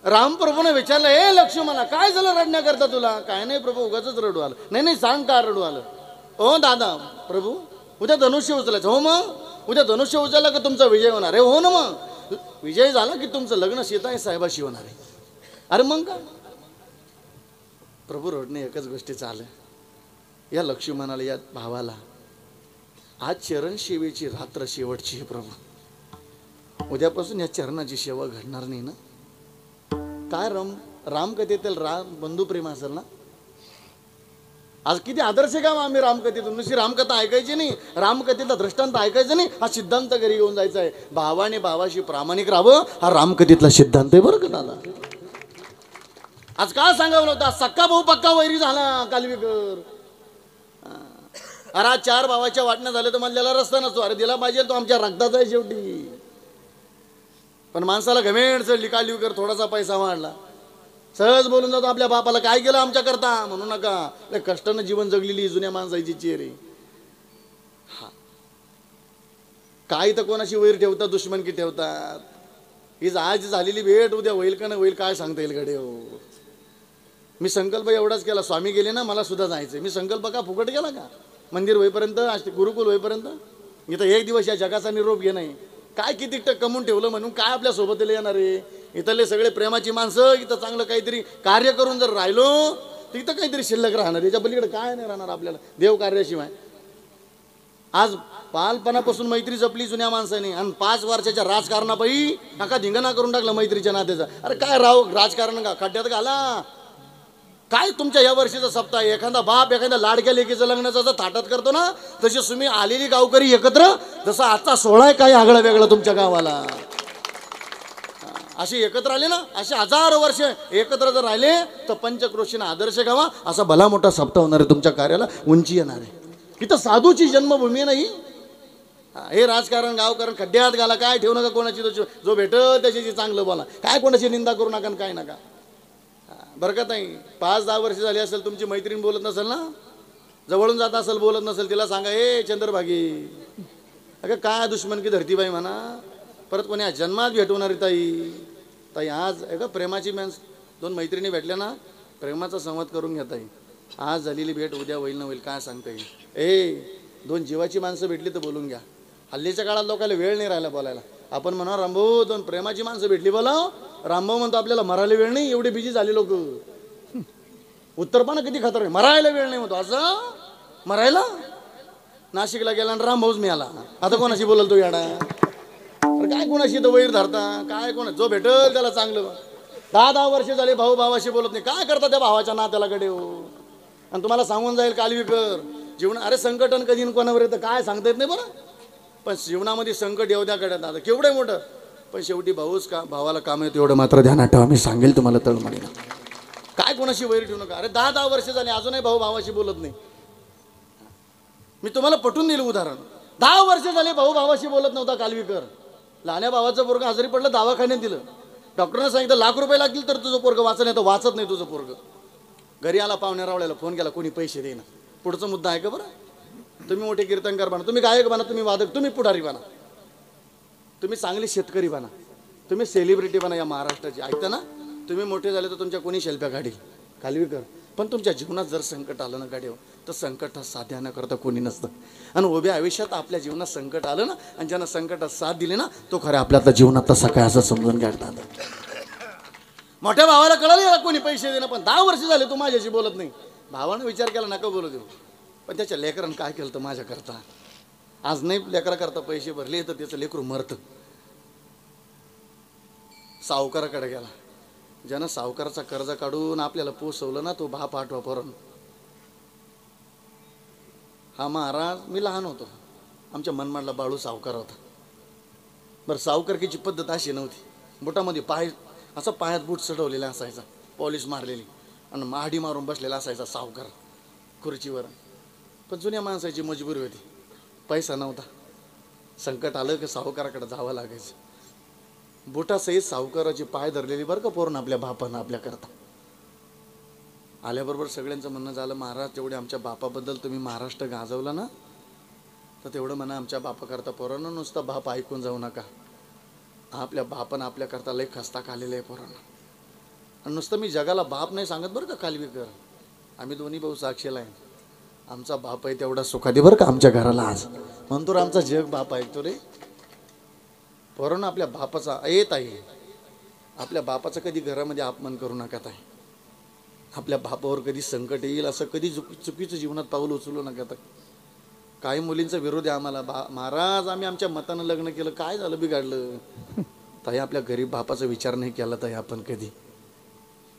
रामप्रभूने विचारलं, ए लक्ष्मणा काय झालं रडण्या करता तुला? काय नाही प्रभू, उगाच रडू आलं. नाही नाही सांग का रडू आलं? ओ दादा प्रभू, उद्या धनुष्य उचलायचं. हो मग उद्या धनुष्य उचलला की तुमचा विजय होणार आहे. हो ना, मग विजय झाला की तुमचं लग्न सीताई साहेबाशी होणार आहे. अरे मग का? प्रभू रडणे एकच गोष्टीचं आलं. या लक्ष्मणाला, या भावाला आज चरण सेवेची रात्र शेवटची आहे प्रभू. उद्यापासून या चरणाची सेवा घडणार नाही ना. काय रामकथेतील बंधू प्रेम असेल ना. आज किती आदर्श आहे का आम्ही रामकथेतून. नुसती रामकथा ऐकायची नाही, रामकथेचा दृष्टांत ऐकायचं नाही, हा सिद्धांत घरी घेऊन जायचा आहे. भावाने भावाशी प्रामाणिक राहावं, हा रामकथेतला सिद्धांत आहे बरं का दादा. आज काय सांगावं होतं, सक्का भाऊ पक्का वैरी झाला कालवीकर. अरे 4 भावाच्या वाटण्या झाल्या तर मला रस्ता नसतो. अरे दिला पाहिजे, तो आमच्या रक्ताचा आहे शेवटी. पण माणसाला घमेंड चढली कालवीकर, थोडासा पैसा वाढला सहज बोलून जातो आपल्या बापाला, काय केलं आमच्या करता म्हणू नका. कष्टानं जीवन जगलेली जुन्या माणसाची चेहरे. हा काय तर कोणाशी वैर ठेवतात, दुश्मनकी ठेवतात. ही आज झालेली भेट उद्या होईल का नाही होईल काय सांगता येईल गडे. हो मी संकल्प एवढाच केला, स्वामी गेले ना मला सुद्धा जायचं. मी संकल्प का फुकट केला का? मंदिर होईपर्यंत, गुरुकुल होईपर्यंत इथं 1 दिवस या जगाचा निरोप घे नाही. काय किती कमवून ठेवलं म्हणून काय आपल्या सोबत येणार आहे. इथले सगळे प्रेमाची माणसं, इथं चांगलं काहीतरी कार्य करून जर राहिलो तर इथं काहीतरी शिल्लक राहणार. याच्या पलीकडे काय नाही राहणार आपल्याला देव कार्याशिवाय. आज बालपणापासून मैत्री जपली जुन्या माणसाने आणि 5 वर्षाच्या राजकारणापायी नका धिंगाणा करून टाकला मैत्रीच्या नात्याचा. अरे काय राजकारण का खड्ड्यात घाला. काय तुमच्या या वर्षीचा सप्ताह, एखादा बाप एखाद्या लाडक्या लेकीचं लग्नाचं जर थाटात करतो ना, तशी तुम्ही आलेली गावकरी एकत्र, जसा आजचा 16 आहे काय आगळा वेगळा तुमच्या गावाला. असे एकत्र आले ना, असे हजारो वर्ष एकत्र जर राहिले तर पंचक्रोशींना आदर्श गावा असा भला मोठा सप्ताह होणार आहे, तुमच्या कार्याला उंची येणार आहे. इथं साधूची जन्मभूमी नाही. हे राजकारण गावकारण खड्ड्यात घाला, काय ठेवू नका कोणाची, जो भेटल त्याची चांगलं बोला, काय कोणाची निंदा करू नका काय नका. बरं का ताई, 5-10 वर्ष झाली असेल तुमची मैत्रीण बोलत नसेल ना, जवळून जात असेल बोलत नसेल, तिला सांगा ए चंद्रभागी, अगं काय दुश्मन की धरती बाई म्हणा, परत कोणी जन्मात भेटवणारी ताई आज अगं प्रेमाची दोन मैत्रिणी भेटल्या ना, प्रेमाचा संवाद करून घ्या ताई. आज झालेली भेट उद्या होईल ना होईल काय सांगता येईल. दोन जीवाची माणसं भेटली तर बोलून घ्या. हल्लीच्या काळात लोकांना वेळ नाही राहिला बोलायला. आपण म्हणा रामभाऊ दोन प्रेमाची माणसं भेटली बोलाव, रामभाऊ म्हणतो आपल्याला मरायला वेळ नाही, एवढे बिझी झाले लोक. उत्तरपणा किती खतर आहे, मरायला वेळ नाही म्हणतो. असं मरायला नाशिकला गेला आणि रामभाऊच मिळाला, आता कोणाशी बोलल तो याडा. काय कोणाशी तर वैर धरता, काय कोणा जो भेटल त्याला चांगलं. 10-10 वर्ष झाले भाऊ भावाशी बोलत नाही, काय करता त्या भावाच्या नात्याला कडे हो. आणि तुम्हाला सांगून जाईल कालवीकर जीवन, अरे संकटन कधी कोणावर येतं काय सांगता येत नाही बरं, पण जीवनामध्ये संकट येऊ द्या कडे दादा केवढं मोठं, पण शेवटी भाऊच का भावाला काम येतं एवढं मात्र ध्यानात ठेवा. मी सांगेल तुम्हाला तळमळीला, काय कोणाशी वैर ठेवू नका. अरे 10-10 वर्ष झाले अजूनही भाऊ भावाशी बोलत नाही. मी तुम्हाला पटवून दिलं उदाहरण, 10 वर्ष झाले भाऊ भावाशी बोलत नव्हता कालवीकर. लहान्या भावाचं पोरगं आजारी पडलं, दवाखान्यात दिलं, डॉक्टरने सांगितलं ₹1,00,000 लागतील तर तुझं पोरगं वाचत नाही, तर वाचत नाही तुझं पोरगं. घरी आला पाहुण्या रावळ्याला फोन केला, कोणी पैसे देईना. पुढचा मुद्दा आहे का बरं, तुम्ही मोठे कीर्तनकार बना, तुम्ही गायक बना, तुम्ही वादक, तुम्ही पुढारी बना, तुम्ही चांगले शेतकरी बना, तुम्ही सेलिब्रिटी बना या महाराष्ट्राची. ऐकता ना, तुम्ही मोठे झाले तर तुमच्या कोणी शेल्प्या काढील कालवीकर, पण तुमच्या जीवनात जर संकट आलं ना गाडीवर तर संकटात साध्या न करता कोणी नसतं. आणि उभ्या आयुष्यात आपल्या जीवनात संकट आलं ना, आणि ज्यांना संकटात साथ दिली ना तो खरं आपल्या आता जीवनात तसा काय असं समजून घ्यायला. मोठ्या भावाला कळलं कोणी पैसे देणं, पण 10 वर्ष झाले तू माझ्याशी बोलत नाही. भावानं विचार केला नका बोलू देऊ, पण त्याच्या लेकरानं काय केलं तर माझ्या करता. आज नाही लेकरा करता पैसे भरले तर त्याचं लेकरू मरतं. सावकाराकडे गेला, ज्यानं सावकाराचा कर्ज काढून आपल्याला पोसवलं ना तो बाप आठवा पोरण. हा महाराज मी लहान होतो, आमच्या मनमाडला बाळू सावकार होता. बरं सावकारकीची पद्धत अशी नव्हती, बोटामध्ये पाय असं पायात बूट चढवलेला असायचा, पॉलिश मारलेली, आणि माडी मारून बसलेला असायचा सावकार खुर्चीवर. पण जुन्या माणसाची मजबुरी होती, पैसा नव्हता, संकट आलं की सावकाराकडे जावं लागायचं. बुटासहित सावकाराची पाय धरलेली बरं का पोरण आपल्या बापानं आपल्याकरता. आल्याबरोबर सगळ्यांचं म्हणणं झालं, महाराज तेवढे आमच्या बापाबद्दल तुम्ही महाराष्ट्र गाजवला ना, तर तेवढं म्हणा आमच्या बापाकरता पोरांना नुसता बाप ऐकून जाऊ नका. आपल्या बापानं आपल्याकरता लय खस्ता खाल्लेलं आहे पोरांना. आणि नुसतं मी जगाला बाप नाही सांगत बरं का कालवीकर, आम्ही दोन्ही भाऊ साक्षीला आहे. आमचा बाप आहे तेवढा सुखादी बरं का आमच्या घराला आज, म्हणतो आमचा जग बाप ऐकतो रे. पोरांना आपल्या बापाचा येत आहे, आपल्या बापाचा कधी घरामध्ये अपमान करू नका ताई. आपल्या बापावर कधी संकट येईल असं कधी चुकीचं जीवनात पाऊल उचलू नका ताई. काही मुलींचा विरोध आहे आम्हाला, महाराज आम्ही आमच्या मतानं लग्न केलं, काय झालं बिघडलं ताई. आपल्या गरीब बापाचा विचार नाही केला ताई आपण कधी.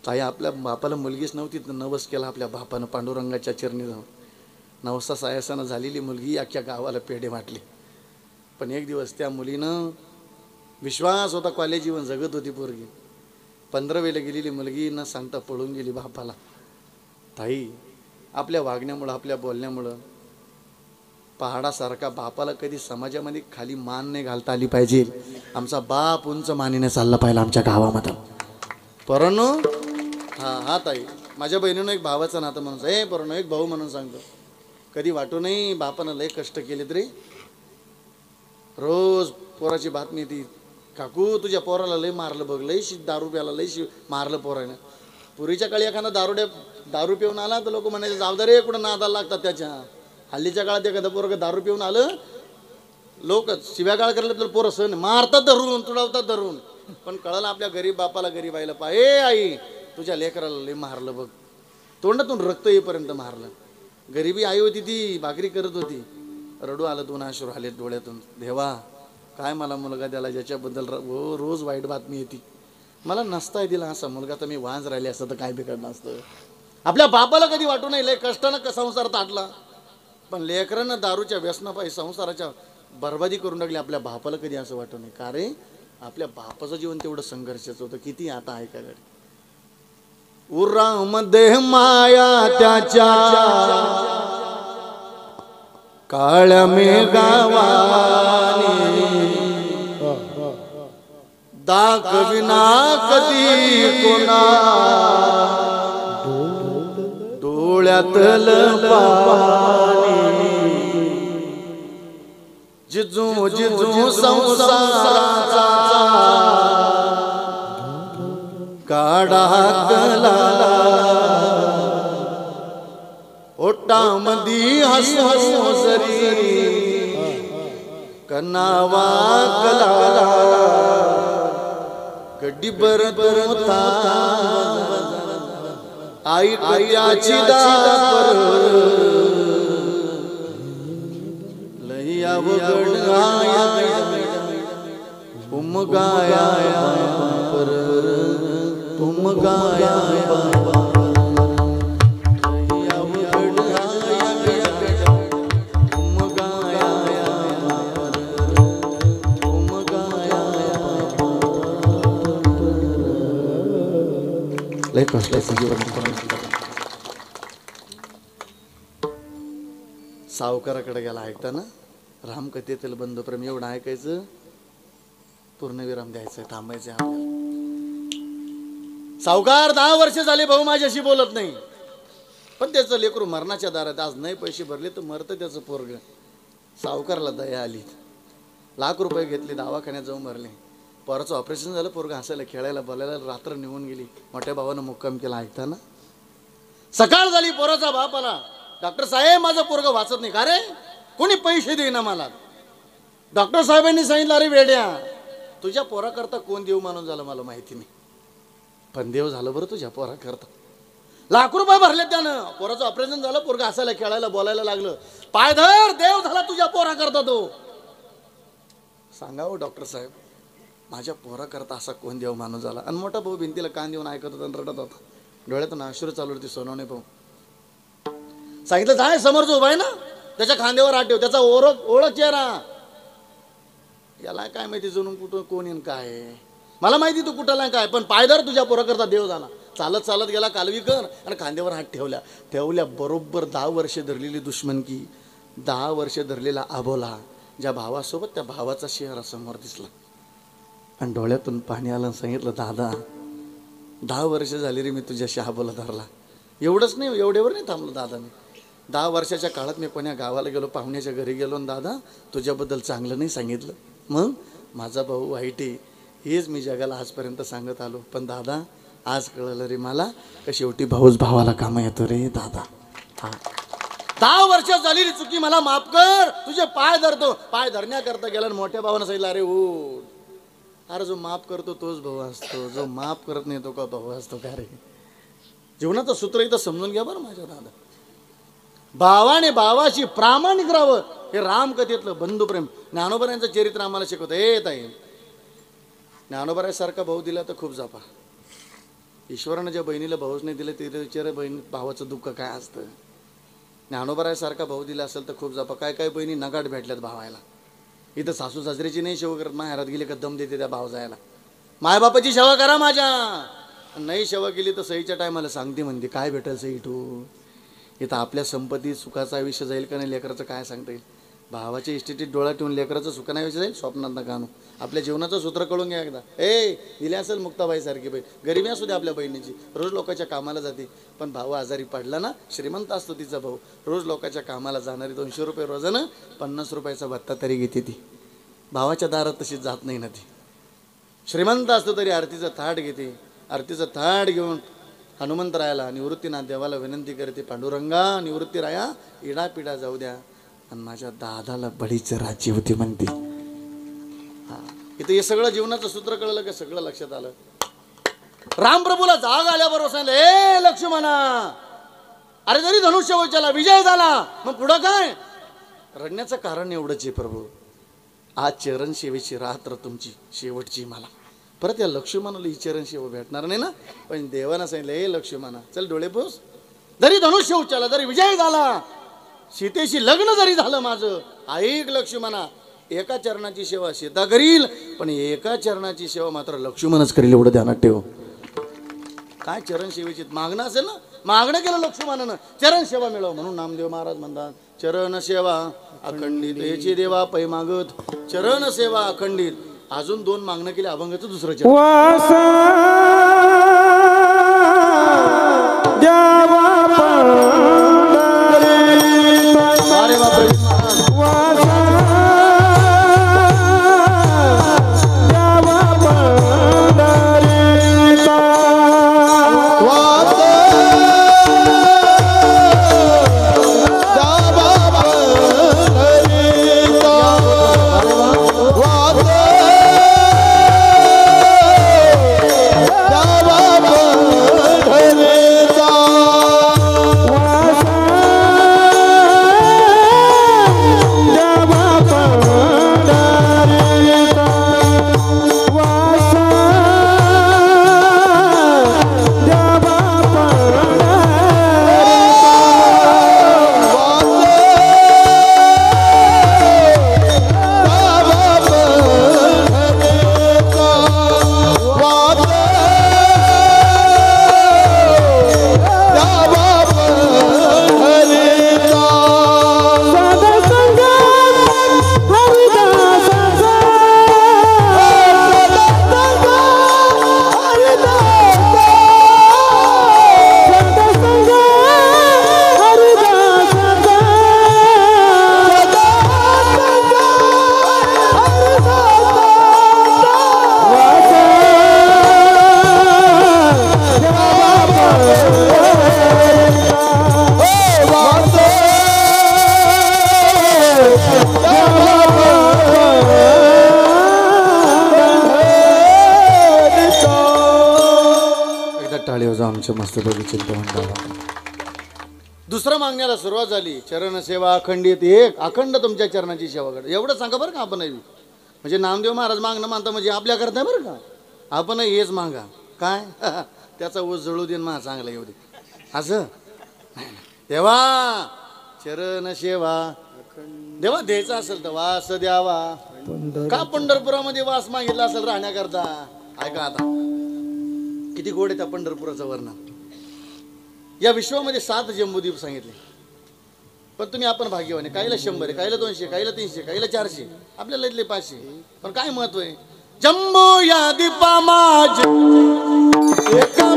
ताई आपल्या बापाला मुलगीच नव्हती तर नवस केला आपल्या बापानं पांडुरंगाच्या चरणी जाऊन. नवसा सायसानं झालेली मुलगी अख्ख्या गावाला पेढे वाटले. पण एक दिवस त्या मुलीनं विश्वास होता, कॉलेज जीवन जगत होती पोरगी, 15वीला गेलेली मुलगी न सांगता पळून गेली बापाला. ताई आपल्या वागण्यामुळं आपल्या बोलण्यामुळं पहाडासारखा बापाला कधी समाजामध्ये खाली मान नाही घालता आली पाहिजे. आमचा बाप उंच मानेने चालला पाहिजे आमच्या गावामध्ये पोरांनो. हा ताई माझ्या बहिणीनं एक भावाचं नातं म्हणून पोरांनो एक भाऊ म्हणून सांगतो, कधी वाटू नाही बापानं लय कष्ट केले तरी. रोज पोराची बातमी ती, काकू तुझ्या पोराला लय मारलं बघ, लय दारू प्याला लय मारलं पोरानं. पुरीच्या काळी एखादा दारू पिऊन आला तर लोक म्हणायचे जाऊ दे रे कुठं नादाला लागतात त्याच्या. हल्लीच्या काळात एखादं पोरं दारू पिऊन आलं लोक शिव्या काळ करले तर पोरं सण मारतात धरून, तुडवतात धरून. पण कळलं आपल्या गरीब बापाला गरीब आईला आई तुझ्या लेकराला लय मारलं बघ, तोंडातून रक्त येईपर्यंत मारलं. गरीबी आई होती ती, भाकरी करत होती. रडू आलं, 2 अश्रू आले डोळ्यातून. देवा काय मला मुलगा द्याला ज्याच्याबद्दल रोज वाईट बातमी येते. मला नसता दिला असा मुलगा तर मी वांज राहिले असतं तर काय बिघडलं असतं. आपल्या बापाला कधी वाटू नाही लय कष्टानं संसार ताटला, पण लेकरानं दारूच्या व्यसनापायी संसाराच्या बरबादी करून टाकली. आपल्या बापाला कधी असं वाटू नाही का रे आपल्या बापाचं जीवन तेवढं संघर्षाचं होतं. किती आता ऐका गडे. उरामध्ये माया त्याच्या काळ्या मेघावानी दाखविना कधी कोणा डोळ्यातल पाणी जिजू जिजू संसाराचा काढा कला ओटामधी हसू जरी कनावा कला कडी बरता आई कयाची दापर लया वगडाया उमगाया पर उमगाया सावकाराकडे गेला ऐकताना रामकथेतील बंधुप्रेम एवढं ऐकायचं पूर्णविराम द्यायचं थांबायचं आपल्याला. सावकार 10 वर्ष झाले भाऊ माझ्याशी बोलत नाही, पण त्याचं लेकरू मरणाच्या दारात आज नाही पैसे भरले तर मरतं त्याचं पोरग. सावकारला दया आली, लाख रुपये घेतले, दवाखान्यात जाऊन भरले. पोराचं ऑपरेशन झालं, पोरग हसायला खेळायला बोलायला रात्र निघून गेली. मोठ्या भावानं मुक्काम केला ऐकताना. सकाळ झाली, पोराचा बाप आला, डॉक्टर साहेब माझं पोरग वाचत नाही. का रे? कोणी पैसे देईना मला. डॉक्टर साहेबांनी सांगितलं अरे वेड्या तुझ्या पोराकरता कोण देव मानून झालं मला माहिती नाही, पण देव झालं बरं तुझ्या पोराकरता. लाख रुपये भरले त्यानं, पोराचं ऑपरेशन झालं, पोरग हसायला खेळायला बोलायला लागलं. पाय धर, देव झाला तुझ्या पोराकरता तो. सांगावं डॉक्टर साहेब माझ्या पोराकरता असा कोण देव माणूस झाला. आणि मोठा भाऊ भिंतीला कान देऊन ऐकत होता आणि रडत होता, डोळ्यातून अश्रू चालू होती. सोनवणे भाऊ सांगितलं जाय समोर जो उभा आहे ना त्याच्या खांद्यावर हात ठेव, त्याचा ओळख चेहरा. याला काय माहिती जणून कुठं कोण येईन काय, मला माहिती तू कुठला काय, पण पायदार तुझ्या पोराकरता देव झाला. चालत चालत गेला कालवीकर आणि खांद्यावर हात ठेवल्या. बरोबर 10 वर्ष धरलेली दुश्मनकी, 10 वर्ष धरलेला आबोला ज्या भावासोबत त्या भावाचा चेहरा समोर दिसला आणि डोळ्यातून पाणी आलं. सांगितलं दादा 10 वर्ष झाली रे मी तुझ्याशी आबोला धरला. एवढंच नाही, एवढ्यावर नाही थांबलो दादा. मी 10 वर्षाच्या काळात मी कोण्या गावाला गेलो, पाहुण्याच्या घरी गेलो आणि दादा तुझ्याबद्दल चांगलं नाही सांगितलं. मग माझा भाऊ वाईट आहे हेच मी जगाला आजपर्यंत सांगत आलो, पण दादा आज कळलं रे मला का शेवटी भाऊच भावाला कामा येतो रे दादा. हा 10 वर्ष झालेली चुकी मला माफ कर, तुझे पाय धरतो. पाय धरण्याकरता गेला आणि मोठ्या भावानं सांगितलं अरे हो, अरे जो माफ करतो तोच भाऊ असतो, जो माफ करत नाही तो का भाऊ असतो का रे. जीवनाचं सूत्र इथं समजून घ्या बरं माझ्या दादा. भावाने भावाशी प्रामाणिक राहावं हे रामकथेतलं बंधुप्रेम. ज्ञानोबरायांचं चरित्र आम्हाला शिकवतं. हे ताई ज्ञानोबरायासारखा भाऊ दिला तर खूप जपा. ईश्वरानं ज्या बहिणीला भाऊच नाही दिलं तिथे विचार बहीण भावाचं दुःख काय असतं. ज्ञानोबरायासारखा भाऊ दिला असेल तर खूप जपा. काय काय बहिणी नगाट भेटल्यात भावायला. इथं सासू सासऱ्याची नाही सेवा करत, माहेरात गेली का दम देते त्या भाव जायला. मायबापाची सेवा करा माझ्या, नाही सेवा केली तर सहीच्या टायमाला सांगते म्हणते काय भेटेल सही तू. इथं आपल्या संपत्तीत सुखाचा आयुष्य जाईल का नाही लेकराचं काय सांगता येईल. भावाच्या इस्टेटीत डोळा ठेवून लेकराचं सुखानं आयुष्य जाईल स्वप्नात नका आणू. आपल्या जीवनाचं सूत्र कळून घ्या एकदा. दिली असेल मुक्ताबाईसारखी बहीण, गरिबी असू दे आपल्या बहिणीची, रोज लोकांच्या कामाला जाते, पण भाऊ आजारी पडला ना, श्रीमंत असतो तिचा भाऊ, रोज लोकांच्या कामाला जाणारी 200 रुपये रोजानं 50 रुपयाचा भत्ता तरी घेते ती. भावाच्या दारात तशीच जात नाही ना ती. श्रीमंत असतो तरी आरतीचं थाट घेते. आरतीचं थाट घेऊन हनुमंतरायाला निवृत्तीनाथ देवाला विनंती करते, पांडुरंगा निवृत्तीराया इडा पिडा जाऊ द्या आणि माझ्या दादाला बळीचं राज्य होती म्हणते. हा इथं हे सगळं जीवनाचं सूत्र कळलं का सगळं लक्षात आलं. रामप्रभूला जाग आल्याबरोबर सांगितलं ए लक्ष्मणा, अरे जरी धनुष्य वच्याला विजय झाला मग पुढं काय. रडण्याचं कारण एवढंच आहे प्रभू, आज चरण सेवेची रात्र तुमची शेवटची. मला परत या लक्ष्मणाला ही चरण सेवा भेटणार नाही ना, पण देवानं सांगितलं ए लक्ष्मणा चल डोळे पुस, जरी धनुष्य उच्चाला, जरी विजय झाला, सीतेशी लग्न जरी झालं माझं, ऐक लक्ष्मणा एका चरणाची सेवा सीता करील, पण एका चरणाची सेवा मात्र लक्ष्मणच करील, एवढं ध्यानात ठेव. काय चरण सेवेची मागणं असेल ना, मागणं केलं लक्ष्मणानं चरण सेवा मिळव, म्हणून नामदेव महाराज म्हणतात चरण सेवा अखंडित याची देवा पै मागत. चरण सेवा अखंडित. अजून 2 मागणं केले, अभंगाचं दुसरं चरण. वासा द्यावा अरे बापरे, वासा द्यावा पंढरीचा. आमच्या मस्तपैकी चिंतन करा. दुसऱ्या मागण्याला सुरुवात झाली. चरण सेवा अखंडित, एक अखंड तुमच्या चरणाची सेवा कर, एवढं सांगा बरं का आपण. म्हणजे नामदेव महाराज मागणं मानता म्हणजे आपल्या करताय बरं का. आपण हेच मागा काय त्याचा ऊस जळू देन मा चांगला येऊ दे असं. तेव्हा चरण सेवा देवा द्यायचा असेल तर वास द्यावा. का पंढरपुरामध्ये वास मागितला असेल राहण्याकरता. ऐका आता किती गोड आहे त्या पंढरपुराचं वर्णन. या विश्वामध्ये 7 जम्बूद्वीप सांगितले, पण तुम्ही आपण भाग्यवान आहे. काहीला 100 आहे, काहीला 200, काहीला 300, काहीला 400, आपल्याला इथले 500. पण काय महत्व आहे. जम्बू या दीपा माझे एका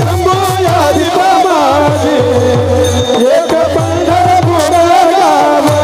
जम्बू या दीपा माझे एक पंढरपूर गावा.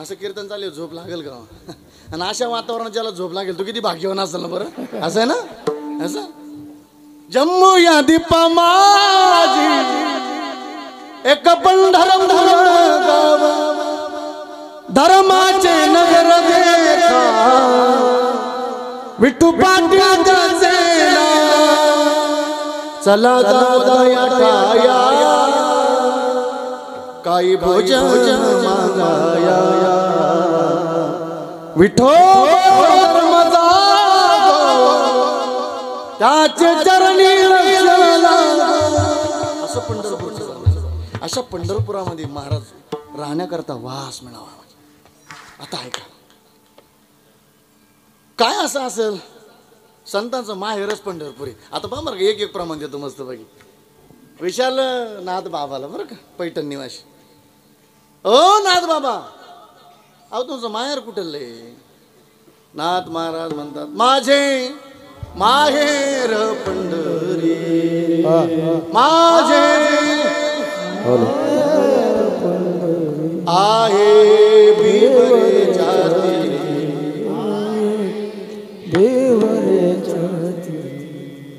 असं कीर्तन चालेल झोप लागेल का. आणि अशा वातावरणात ज्याला झोप लागेल तो किती भाग्यवान असेल ना बरं. असं आहे ना. असं जम्मू या दीपा माझी एक पंढरपूर गावा. धर्माचे विठू पाटील चला जाऊया ठाया काही भोजन मागाया विठो धर्मदा त्याचे चरणी रक्षला असं पंढरपूरचं झालं. अशा पंढरपुरामध्ये महाराज राहण्याकरता वास मिळावा. आता ऐका काय असं असेल संतांचं माहेरच पंढरपुरी. आता पहा बरं एक एक प्रमाण देतो मस्त पैकी. विशाल नाथ बाबाला बरं का पैठण निवासी. ओ नाथ बाबा अहो तुमचं माहेर कुठलं आहे? नाथ महाराज म्हणतात माझे माहेर पंढरी माझे आहे बिबरे जाती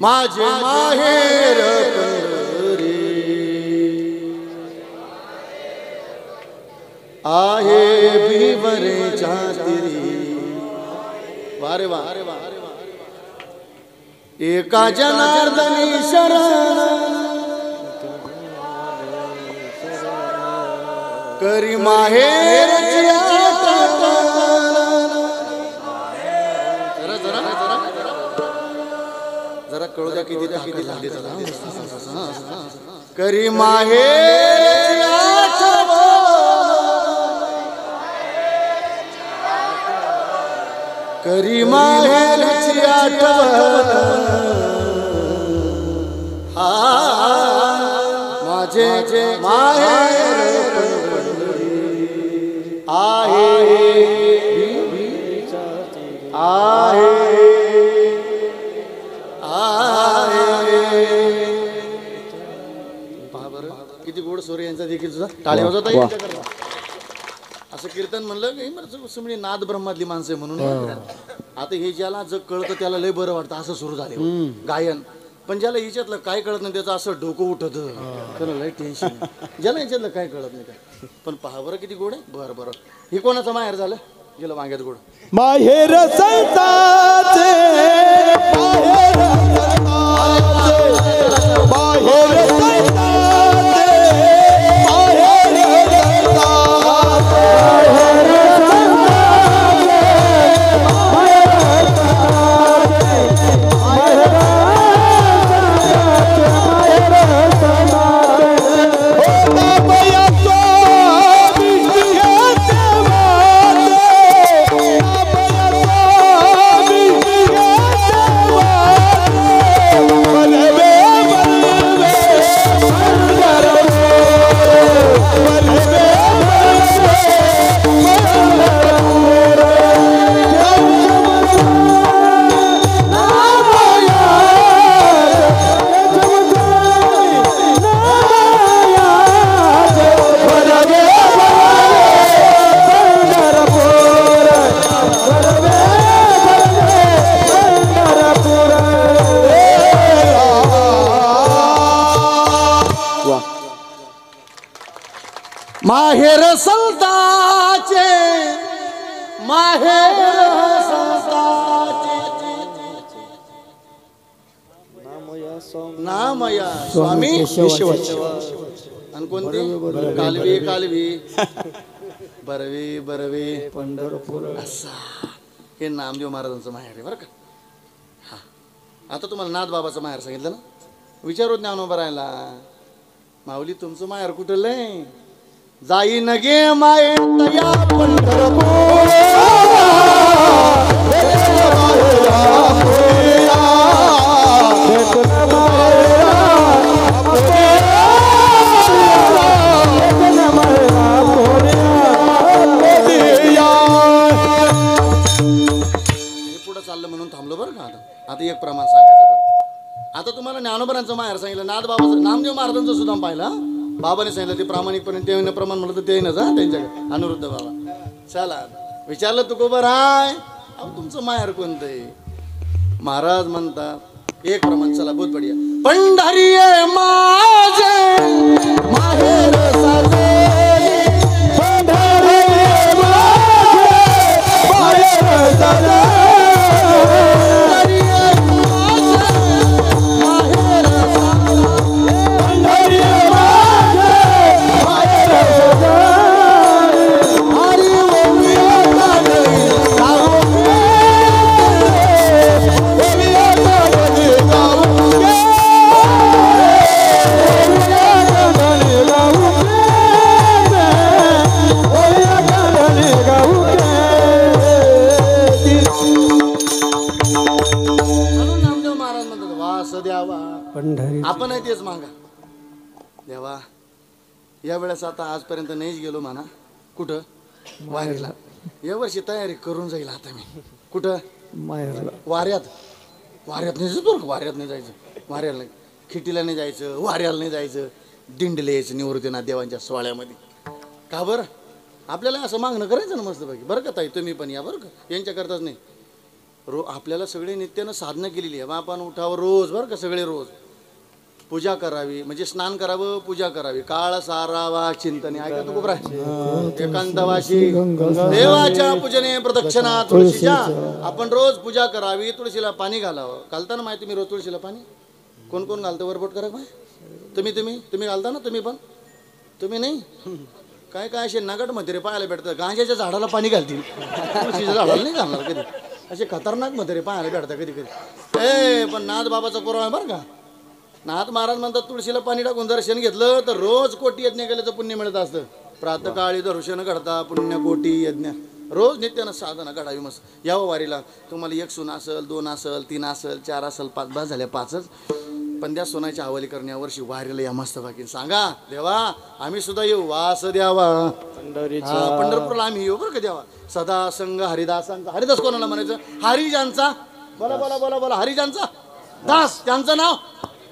माझे माहेर पंढरी आहे बिबरे जाती. वारे वा अरे वा अरे वा एका जनार्दनी शरण करी माहेर जरा कळू द्या किती झाली करी माहेर करी माहेरची आठवण माझे माहेर आहे पहा बरं किती गोड सूर्य यांचा देखील सुद्धा टाळी वाजवता येईल. असं कीर्तन म्हणलं की म्हणजे नाद ब्रह्मातली माणसं आहे म्हणून. आता हे ज्याला जग कळतं त्याला लय बरं वाटतं असं सुरू झाले गायन. पण ज्याला हिच्यातलं काय कळत नाही त्याचं असं डोकं उठत त्याला लय टेन्शन. ज्याला हिच्यातलं काय कळत नाही काय. पण पहा बरं किती गोड आहे. बरं बरं हे कोणाचं माहेर झालं गेलं वांग्यात गोड. माहेर संताचे माहेर संताचे माहेर संताचे माहेर संताचे माहेर संताचे नामया स्वामी आणि कोणते कालवी कालवी बरवे बरवे पंढरपूर असा हे नामदेव महाराजांचं माहेर आहे बरं का. हा आता तुम्हाला नाथ बाबाचं माहेर सांगितलं ना. विचारू ज्ञानोबा राहिला माऊली तुमचं माहेर कुठलं आहे? जाई नगे माये तया पंढरपूर पुढे चाललं म्हणून थांबलो बरं का. आता एक प्रमाण सांगायचं बरं. आता तुम्हाला ज्ञानोबरांचं माहेर सांगितलं नाथ बाबाचं नामदेव महाराजांचं सुद्धा पाहिलं. बाबाने सांगितलं ते प्रामाणिकपणे ते प्रमाण म्हणलं तर ते ना जा त्यांच्याकडे अनुरुद्ध बाबा. चला विचारलं तू कोबर आहे अहो तुमचं माहेर कोणतं आहे? महाराज म्हणतात एक प्रमाण. चला बहुत बढिया. पंढरी माझे माहेर साजली पंढरी माझे माहेर साजली तेच मागा. देवा या वेळेस आता आजपर्यंत नाहीच गेलो म्हणा कुठं वारीला. या वर्षी तयारी करून जाईल आता मी. कुठं माहेरला. वाऱ्यात नाही जायचं. वाऱ्यात नाही जायचं. वाऱ्याला नाही, खिटीला नाही जायचं, वाऱ्याला नाही जायचं. दिंडीला यायचं निवृत्तीनाथ देवांच्या सोहळ्यामध्ये. का बरं आपल्याला असं मागणं करायचं ना मस्त पैकी. बरं का ताई तुम्ही पण या बरं का, यांच्याकरताच नाही. आपल्याला सगळे नित्यानं साधना केलेली आहे. आपण उठावं रोज बरं का, सगळे रोज पूजा करावी, म्हणजे स्नान करावं, पूजा करावी. काळ सारावा चिंतने ऐका तू कोपरा एकांतवाशी देवाच्या पूजने प्रदक्षिणा तुळशीच्या. आपण रोज पूजा करावी, तुळशीला पाणी घालावं. घालताना माहिती मी रोज तुळशीला पाणी. कोण कोण घालतं वरबट करा काय? तुम्ही घालता ना. तुम्ही पण तुम्ही नाही काय काय असे नगट म्हातारे पाहायला भेटतात. गांजाच्या झाडाला पाणी घालतील, तुळशीच्या झाडाला नाही घालणार कधी. असे खतरनाक म्हातारे पाहायला भेटतात कधी कधी. पण नाथ बाबाचा पुरावा आहे बरं का. नाथ महाराज म्हणतात तुळशीला पाणी टाकून दर्शन घेतलं तर रोज कोटी यज्ञ केल्याचं पुण्य मिळत असतं. प्रातकाळी दर्शन घडता पुण्य कोटी यज्ञ. रोज नित्यानं साधना घडावी मस्त. यावं वारीला. तुम्हाला 1 सून असेल, 2 असेल, 3 असेल, 4 असेल, 5 बस झाल्या 5च. पण त्या सोनाच्या हवाली करण्या वर्षी वारीला या मस्त बाकी. सांगा देवा आम्ही सुद्धा येऊ. वास द्यावा पंढरपूरला आम्ही येऊ बरं का देवा. सदा संग हरिदासांचा. हरिदास कोणाला म्हणायचं? हरिजांचा. बोला बोला बोला बोला. हरिजांचा दास त्यांचं नाव.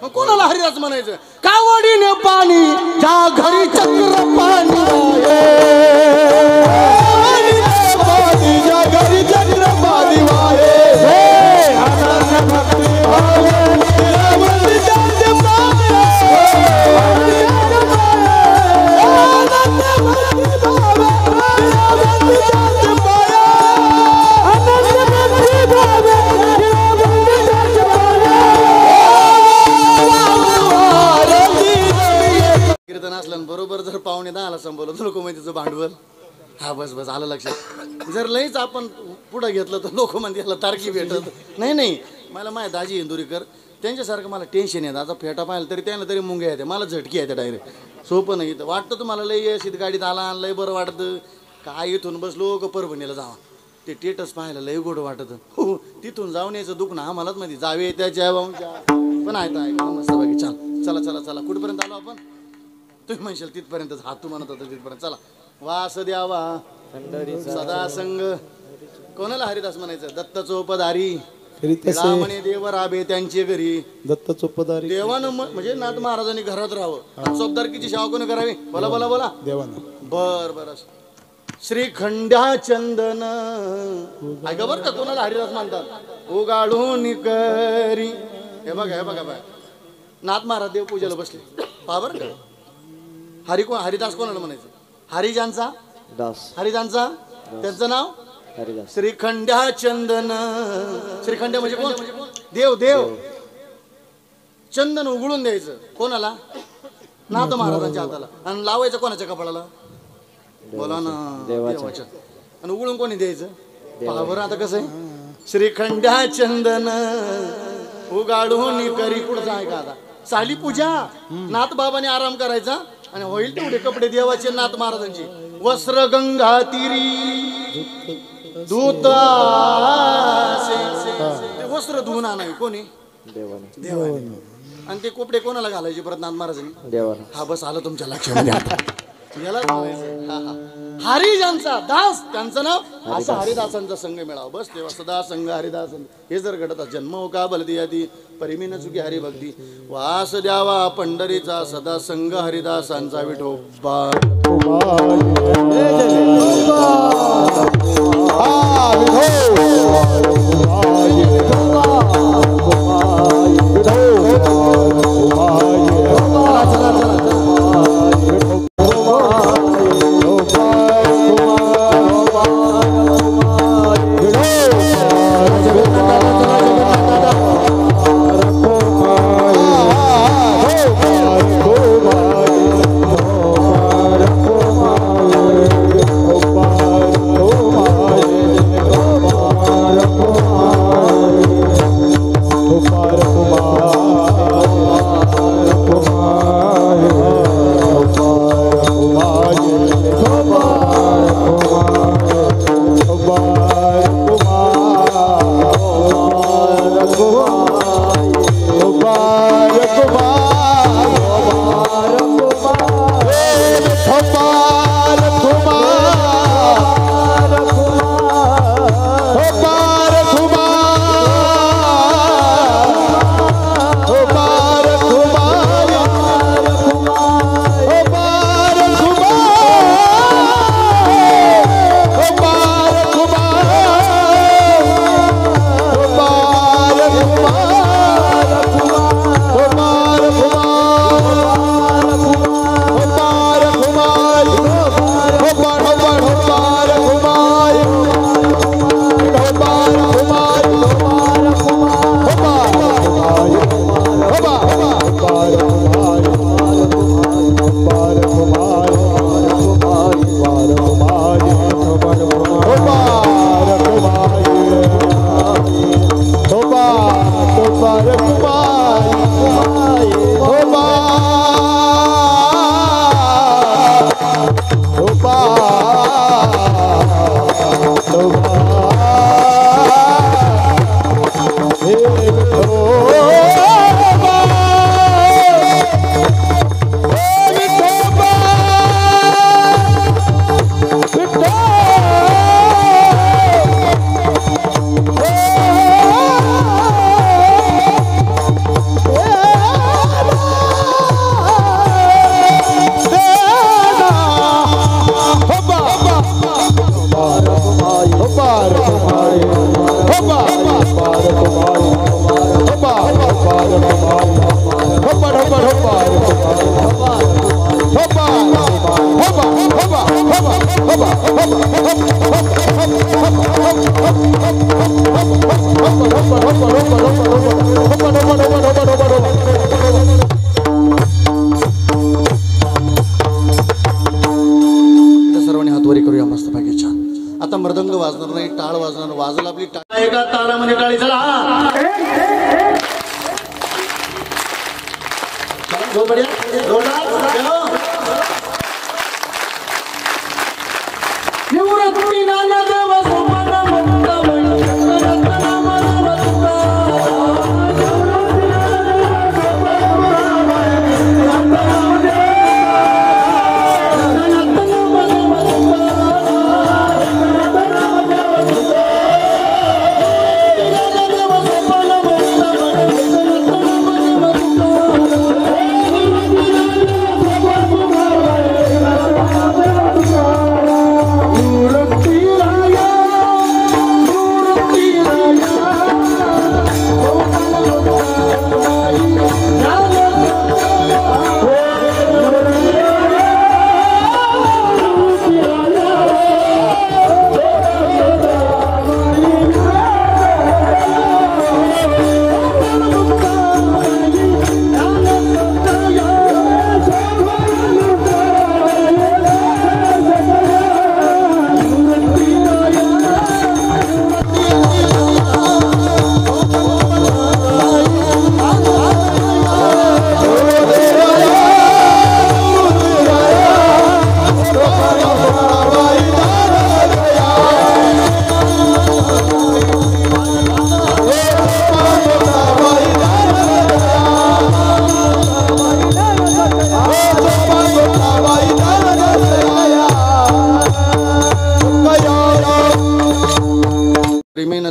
मग कोणाला हरिदास म्हणायचं? कावडीने पाणी ज्या घरी चक्र पाणी कीर्तन असलं बरोबर. जर पाहुणे 10ला संपवलं तर लोक म्हणजे भांडवल. हा बस बस आलं लक्षात. जर लईच आपण पुढं घेतलं तर लोक म्हणजे याला तारकी भेटत नाही. मला माहिती दाजी इंदुरीकर त्यांच्यासारखं मला टेन्शन येतं. आता फेटा पाहिलं तरी त्यांना तरी मुंग्या येते, मला झटकी येते डायरेक्ट. सोपं नाही. वाटतं तुम्हाला लई अशी गाडीत आला लई बरं वाटतं. काय इथून बसलो का परभणीला जावा. ते टेटस पाहायला लई गोड वाटत. हो तिथून जाऊन यायचं दुखणं आम्हालाच माहिती. जावे त्याच्या पण ऐका मस्त बाकी. चला चला चला. कुठपर्यंत आलो आपण? तुम्ही म्हणशाल तिथपर्यंतच. हात तू म्हणत होता तिथपर्यंत. चला. वास द्यावा सदा संग. कोणाला हरिदास म्हणायचं? दत्त चोपदारी म्हणे देव राबे त्यांचे घरी. दत्त चोपदारी देवानं म्हणजे नाथ महाराजांनी घरात राहावं. चोपदारकीची सेवा कोणी करावी? बोला बोला बोला. देवानं. बर श्रीखंड्या चंदन ऐका बर का. कोणाला हरिदास म्हणतात? उगाळून करी. हे बघा नाथ महाराज देव पूजेला बसले. पहा बर का. हरिदास कोणाला म्हणायचं? हरिजांचा दास. हरिजांचा त्यांचं नाव हरिदास. श्रीखंड्या चंदन. श्रीखंड्या म्हणजे कोण? देव. चंदन उघडून द्यायचं कोणाला? नाथ महाराजांच्या हाताला. आणि लावायचं कोणाच्या कपाळाला? बोला ना देवाच्या. आणि उघडून कोणी द्यायचं? पहा बरं आता कसं आहे. श्रीखंड्या चंदन उगाडून करी. पुढचा आहे का आता? साली पूजा. नाथ बाबाने आराम करायचा आणि होईल तेवढे कपडे देवाचे नाथ महाराजांची. वस्त्र गंगा तिरी दूत वस्त्र धुवून आणावी. कोणी? देवाने. आणि ते कपडे कोणाला घालायचे परत? नाथ महाराजांनी. देवाला. हा बस आलं तुमच्या लक्षामध्ये आता. हरिजांचा दास त्यांचं नाव. असं हरिदासांचा संघ मिळावा बस. तेव्हा सदा संघ हरिदास. हे जर घडत जन्म हो का बलती यादी परिमीन चुकी हरिभक्ती. वास द्यावा पंढरीचा सदा संघ हरिदासांचा. विठोबा सर्वांनी हात वरी करूया मस्त पैकी छान. आता मृदंग वाजणार नाही, टाळ वाजणार. वाजला आपली टाळ एका तालामध्ये टाळी. चला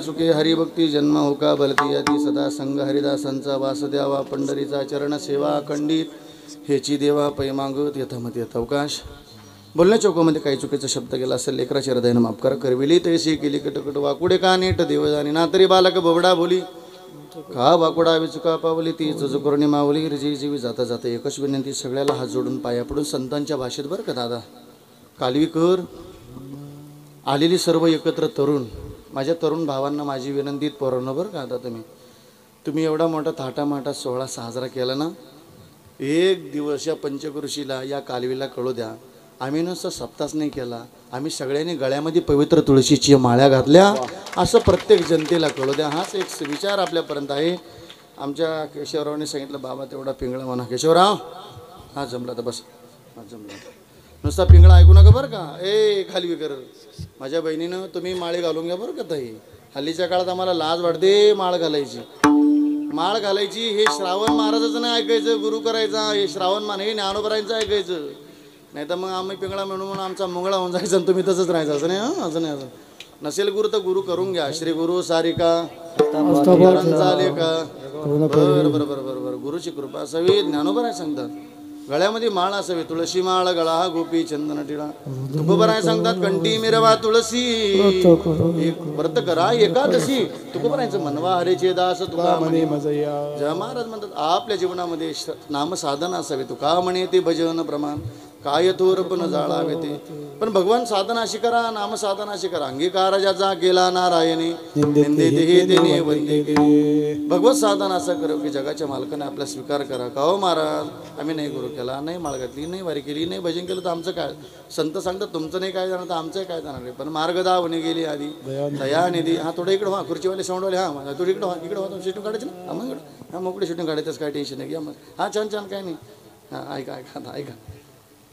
चुके हरिभक्ती जन्म होका बलती याती सदा संग हरिदासांचा वास द्यावा. पंढरीचा चरण सेवा खंडित हेची देवा पैमागत यथामत यथावकाश. बोलण्या चौकामध्ये काही चुकीचा शब्द गेला असेल लेकराच्या हृदयानं माफ करा. करविली तैसी केली कटकट वाकुडे का नीट देवजानी ना तरी बालक बबडा बोली का वाकुडा विचुका पावली ती जजुकरणी मावली. जीवी जाता जाता एकच विनंती सगळ्याला हात जोडून पाया पडून संतांच्या भाषेत बरं का दादा. कालवीकर आलेली सर्व एकत्र तरुण माझ्या तरुण भावांना माझी विनंतीत पोरांनो बरं का. आता तुम्ही एवढा मोठा थाटामाटा सोहळा साजरा केला ना. एक दिवस या पंचकृषीला या कालवीला कळू द्या. आम्ही नुसतं सप्तास नाही केला, आम्ही सगळ्यांनी गळ्यामध्ये पवित्र तुळशीची माळ्या घातल्या असं प्रत्येक जनतेला कळू द्या. हाच एक विचार आपल्यापर्यंत आहे. आमच्या केशवरावने सांगितलं बाबा तेवढा पिंगळा म्हणा. केशवराव हा जमला तर बस. हा जमला नुसता पिंगळा ऐकू नका बरं का. खाली कर माझ्या बहिणीनं तुम्ही माळे घालून घ्या बरं का ताई. हल्लीच्या काळात आम्हाला लाज वाटते माळ घालायची. माळ घालायची हे श्रावण महाराजाचं नाही ऐकायचं, गुरु करायचा हे श्रावण मान हे ज्ञानोबरायांचं ऐकायचं. नाही तर मग आम्ही पिंगळा म्हणून आमचा मुंगळा होऊन जायचा आणि तुम्ही तसंच राहायचं. असं नाही हां, असं नाही. असं नसेल गुरु तर गुरु करून घ्या. श्री गुरु सारिका चाले का. बरं बरं बरं बरं बरं. गुरुची कृपा असावी. ज्ञानोबराय सांगतात गळ्यामध्ये माळ असावी. तुळशी माळ गळा हा गोपी चंदन टिळा. तुकोबराय सांगतात कंठी मिरवा तुळशी एक व्रत करा एकादशी. तुकोबरायचं म्हणवा हरेचे दास तुका म्हणे जय महाराज म्हणतात आपल्या जीवनामध्ये नामसाधना असावी. तुका म्हणे ते भजन प्रमाण काय थोर पण जाळावे ते. पण भगवान साधना अशी करा, नामसाधना अशी करा. अंगीकार ज्याचा केला नारायणे निंदे हे देणे वंदे केले. भगवत साधना असं करू की जगाच्या मालकाने आपला स्वीकार करा. का हो महाराज आम्ही नाही गुरु केला, नाही माळ घातली, नाही वारी केली, नाही भजन केलं तर आमचं काय. संत सांगतात तुमचं नाही काय जाणार तर आमचं काय जाणार आहे. पण मार्ग दावणी गेली आधी दयानिधी. हा थोडं इकडं व्हा खुर्चीवाले साऊंडवाले. हा माझा थोडी इकडं व्हा, इकडं व्हा. शूटिंग काढायचं ना. मग इकडं हा मोकळी शूटिंग काढायचं काय टेन्शन नाही. घ्या मग हा छान छान काय नाही. हा ऐका ऐका ऐका.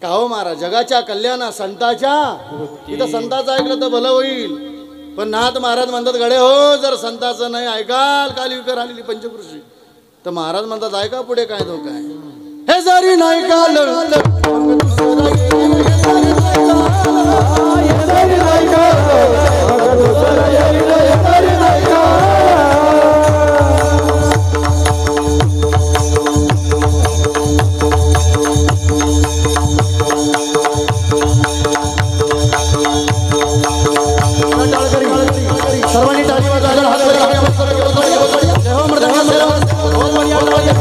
का हो महाराज जगाच्या कल्याणा संताच्या इथं संताचं ऐकलं तर भलं होईल. पण नाथ महाराज म्हणतात गडे हो जर संताचं नाही ऐकाल कालविकर आलेली पंचकृषी तर महाराज म्हणतात ऐका पुढे काय तो काय. हे जरी नाही सर्वांनी टाळी वाजवा जरा हात वर करा जय हो मर्दानी बहुत बढ़िया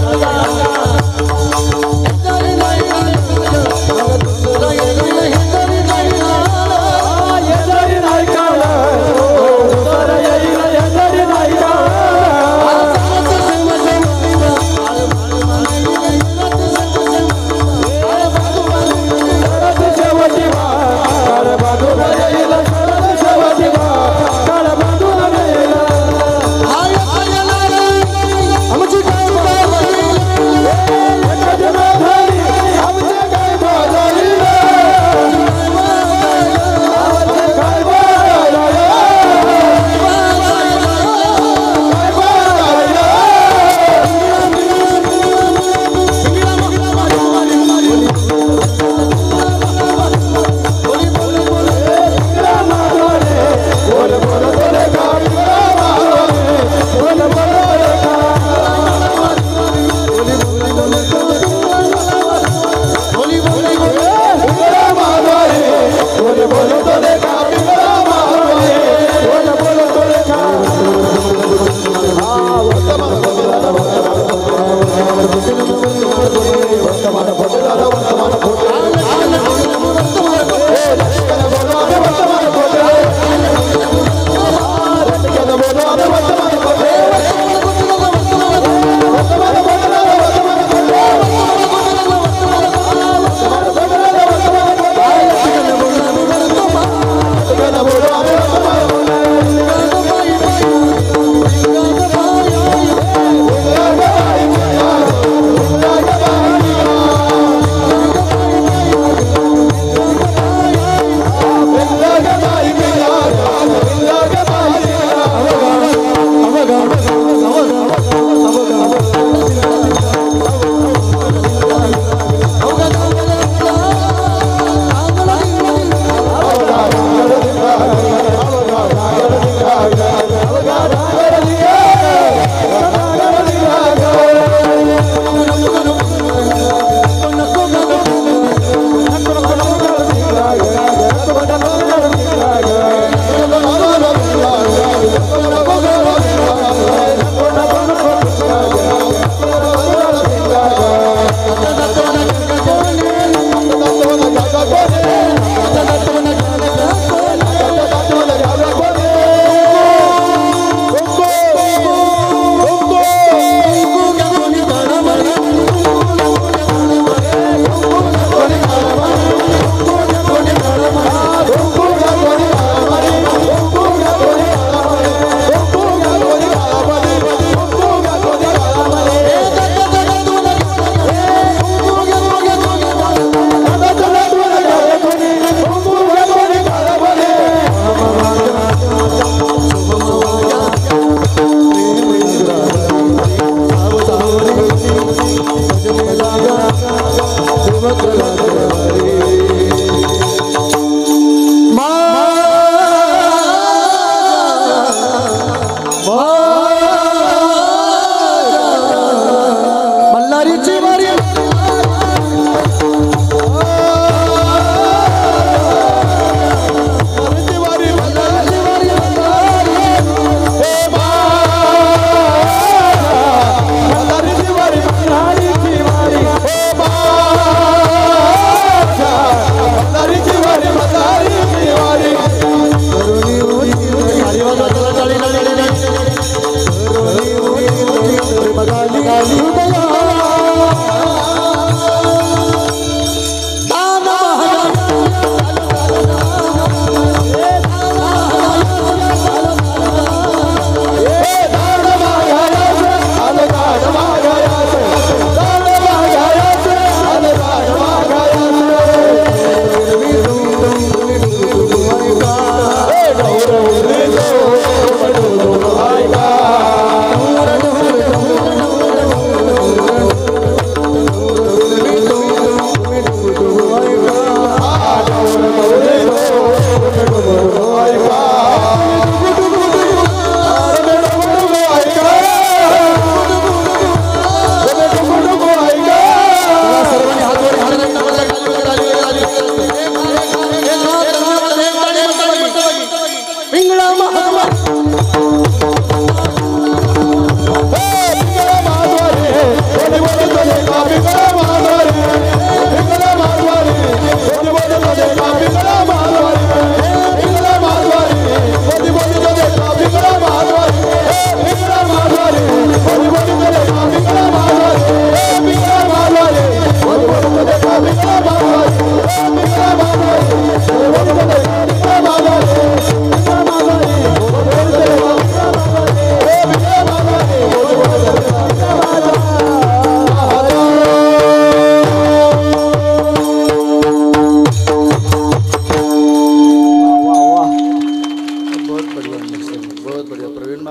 पिंगळा महात्मा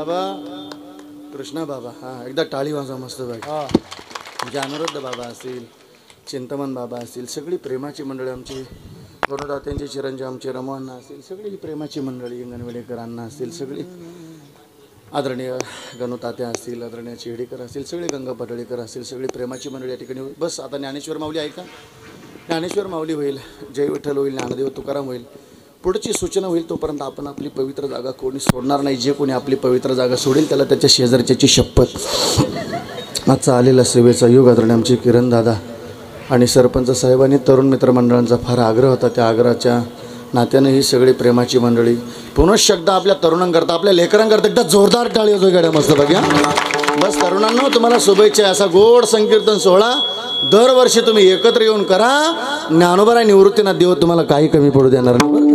बाबा कृष्णा बाबा, हां एकदा टाळी वाजवा मस्त बाई. म्हणजे अनुरुद्ध बाबा असतील, चिंतमन बाबा असतील, सगळी प्रेमाची मंडळी आमची, गणुदात्यांचे चिरंजीव आमचे रमवांना असतील, सगळी प्रेमाची मंडळी, गणवेडेकरांना असतील, सगळी आदरणीय गणुतात्या असतील, आदरणीय चेहडीकर असतील, सगळे गंगा पटळीकर असतील, सगळी प्रेमाची मंडळी या ठिकाणी. बस आता ज्ञानेश्वर माऊली ऐका, ज्ञानेश्वर माऊली होईल, जय विठ्ठल होईल, ज्ञानदेव तुकाराम होईल, पुढची सूचना होईल. तोपर्यंत आपण आपली पवित्र जागा कोणी सोडणार नाही. जे कोणी आपली पवित्र जागा सोडेल त्याला त्याच्या शेजारच्याची शपथ. आजचा आलेला सेवेचा युग आदरणीय आमचे किरण दादा आणि सरपंच साहेबांनी तरुण मित्रमंडळांचा फार आग्रह होता. त्या आग्रहाच्या नात्यानं ही सगळी प्रेमाची मंडळी पुनश्च एकदा आपल्या तरुणांकरता, आपल्या लेकरांकरता एकदा जोरदार टाळी होतो गाड्या मस्त बघा. बस तरुणांना तुम्हाला शुभेच्छा. असा गोड संकीर्तन सोहळा दरवर्षी तुम्ही एकत्र येऊन करा. ज्ञानोबा निवृत्तीनाथ देव तुम्हाला काही कमी पडू देणार नाही बरं का.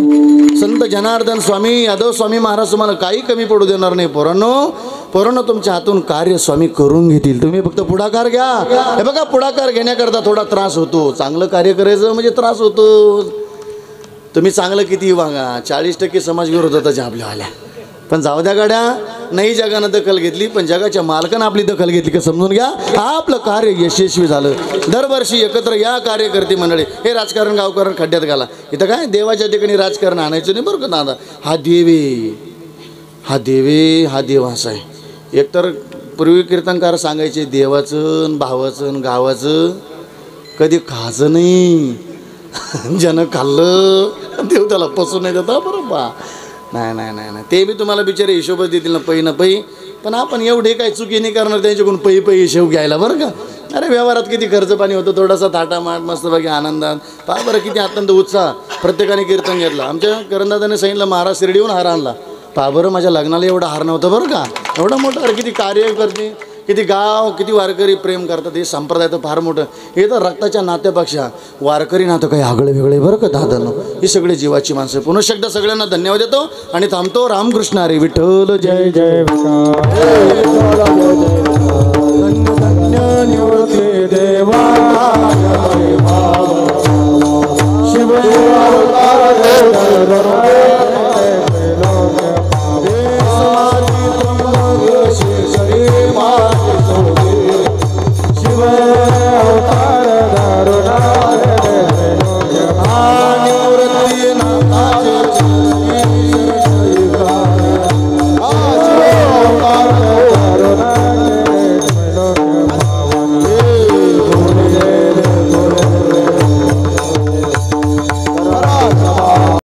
संत जनार्दन स्वामी, यादव स्वामी महाराज तुम्हाला काही कमी पडू देणार नाही. पोरांनो तुमच्या हातून कार्य स्वामी करून घेतील. तुम्ही फक्त पुढाकार घ्या. हे बघा, पुढाकार घेण्याकरता थोडा त्रास होतो. चांगलं कार्य करायचं म्हणजे त्रास होतो. तुम्ही चांगलं किती वागा, 40% समाज विरोधाचा आपल्या आल्या, पण जाऊ द्या गाड्या. नाही जगानं दखल घेतली, पण जगाच्या मालकानं आपली दखल घेतली का समजून घ्या. आपलं कार्य यशस्वी झालं. दरवर्षी एकत्र या कार्यकर्ते मंडळी. हे राजकारण गावकरण खड्ड्यात घाला. इथं काय देवाच्या ठिकाणी राजकारण आणायचं नाही बरं का दादा. हा देव असा आहे. एकतर पूर्वी कीर्तनकार सांगायचे देवाचं, भावाचं, गावाचं कधी खायचं नाही. ज्यानं खाल्लं देव त्याला पसू नाही देता बरोबर. नाही ते बी तुम्हाला बिचारे हिशोबच देतील ना पै. पण आपण एवढे काय चुकी नाही करणार त्यांच्याकडून पै हिशोब घ्यायला बरं का. अरे व्यवहारात किती खर्च पाणी होतं, थोडासा थाटामाट मस्तपैकी आनंदात. पहा बरं किती अत्यंत उत्साह प्रत्येकाने कीर्तन घेतलं. आमच्या करंदादाने सांगितलं महाराज शिर्डीहून हार आणला. पहा बरं माझ्या लग्नाला एवढा हार नव्हतं बरं का. एवढं मोठं अरे किती कार्य करते, किती गाव, किती वारकरी प्रेम करतात. हे संप्रदाय तर फार मोठं. हे तर रक्ताच्या नात्यापेक्षा वारकरी नातं काही आगळे वेगळे बरं का दादांनो. ही सगळी जीवाची माणसं. पुनश्च एकदा सगळ्यांना धन्यवाद देतो आणि थांबतो. रामकृष्ण हरी विठ्ठल जय जय. धन्य धन्य निवृत्ती देवा.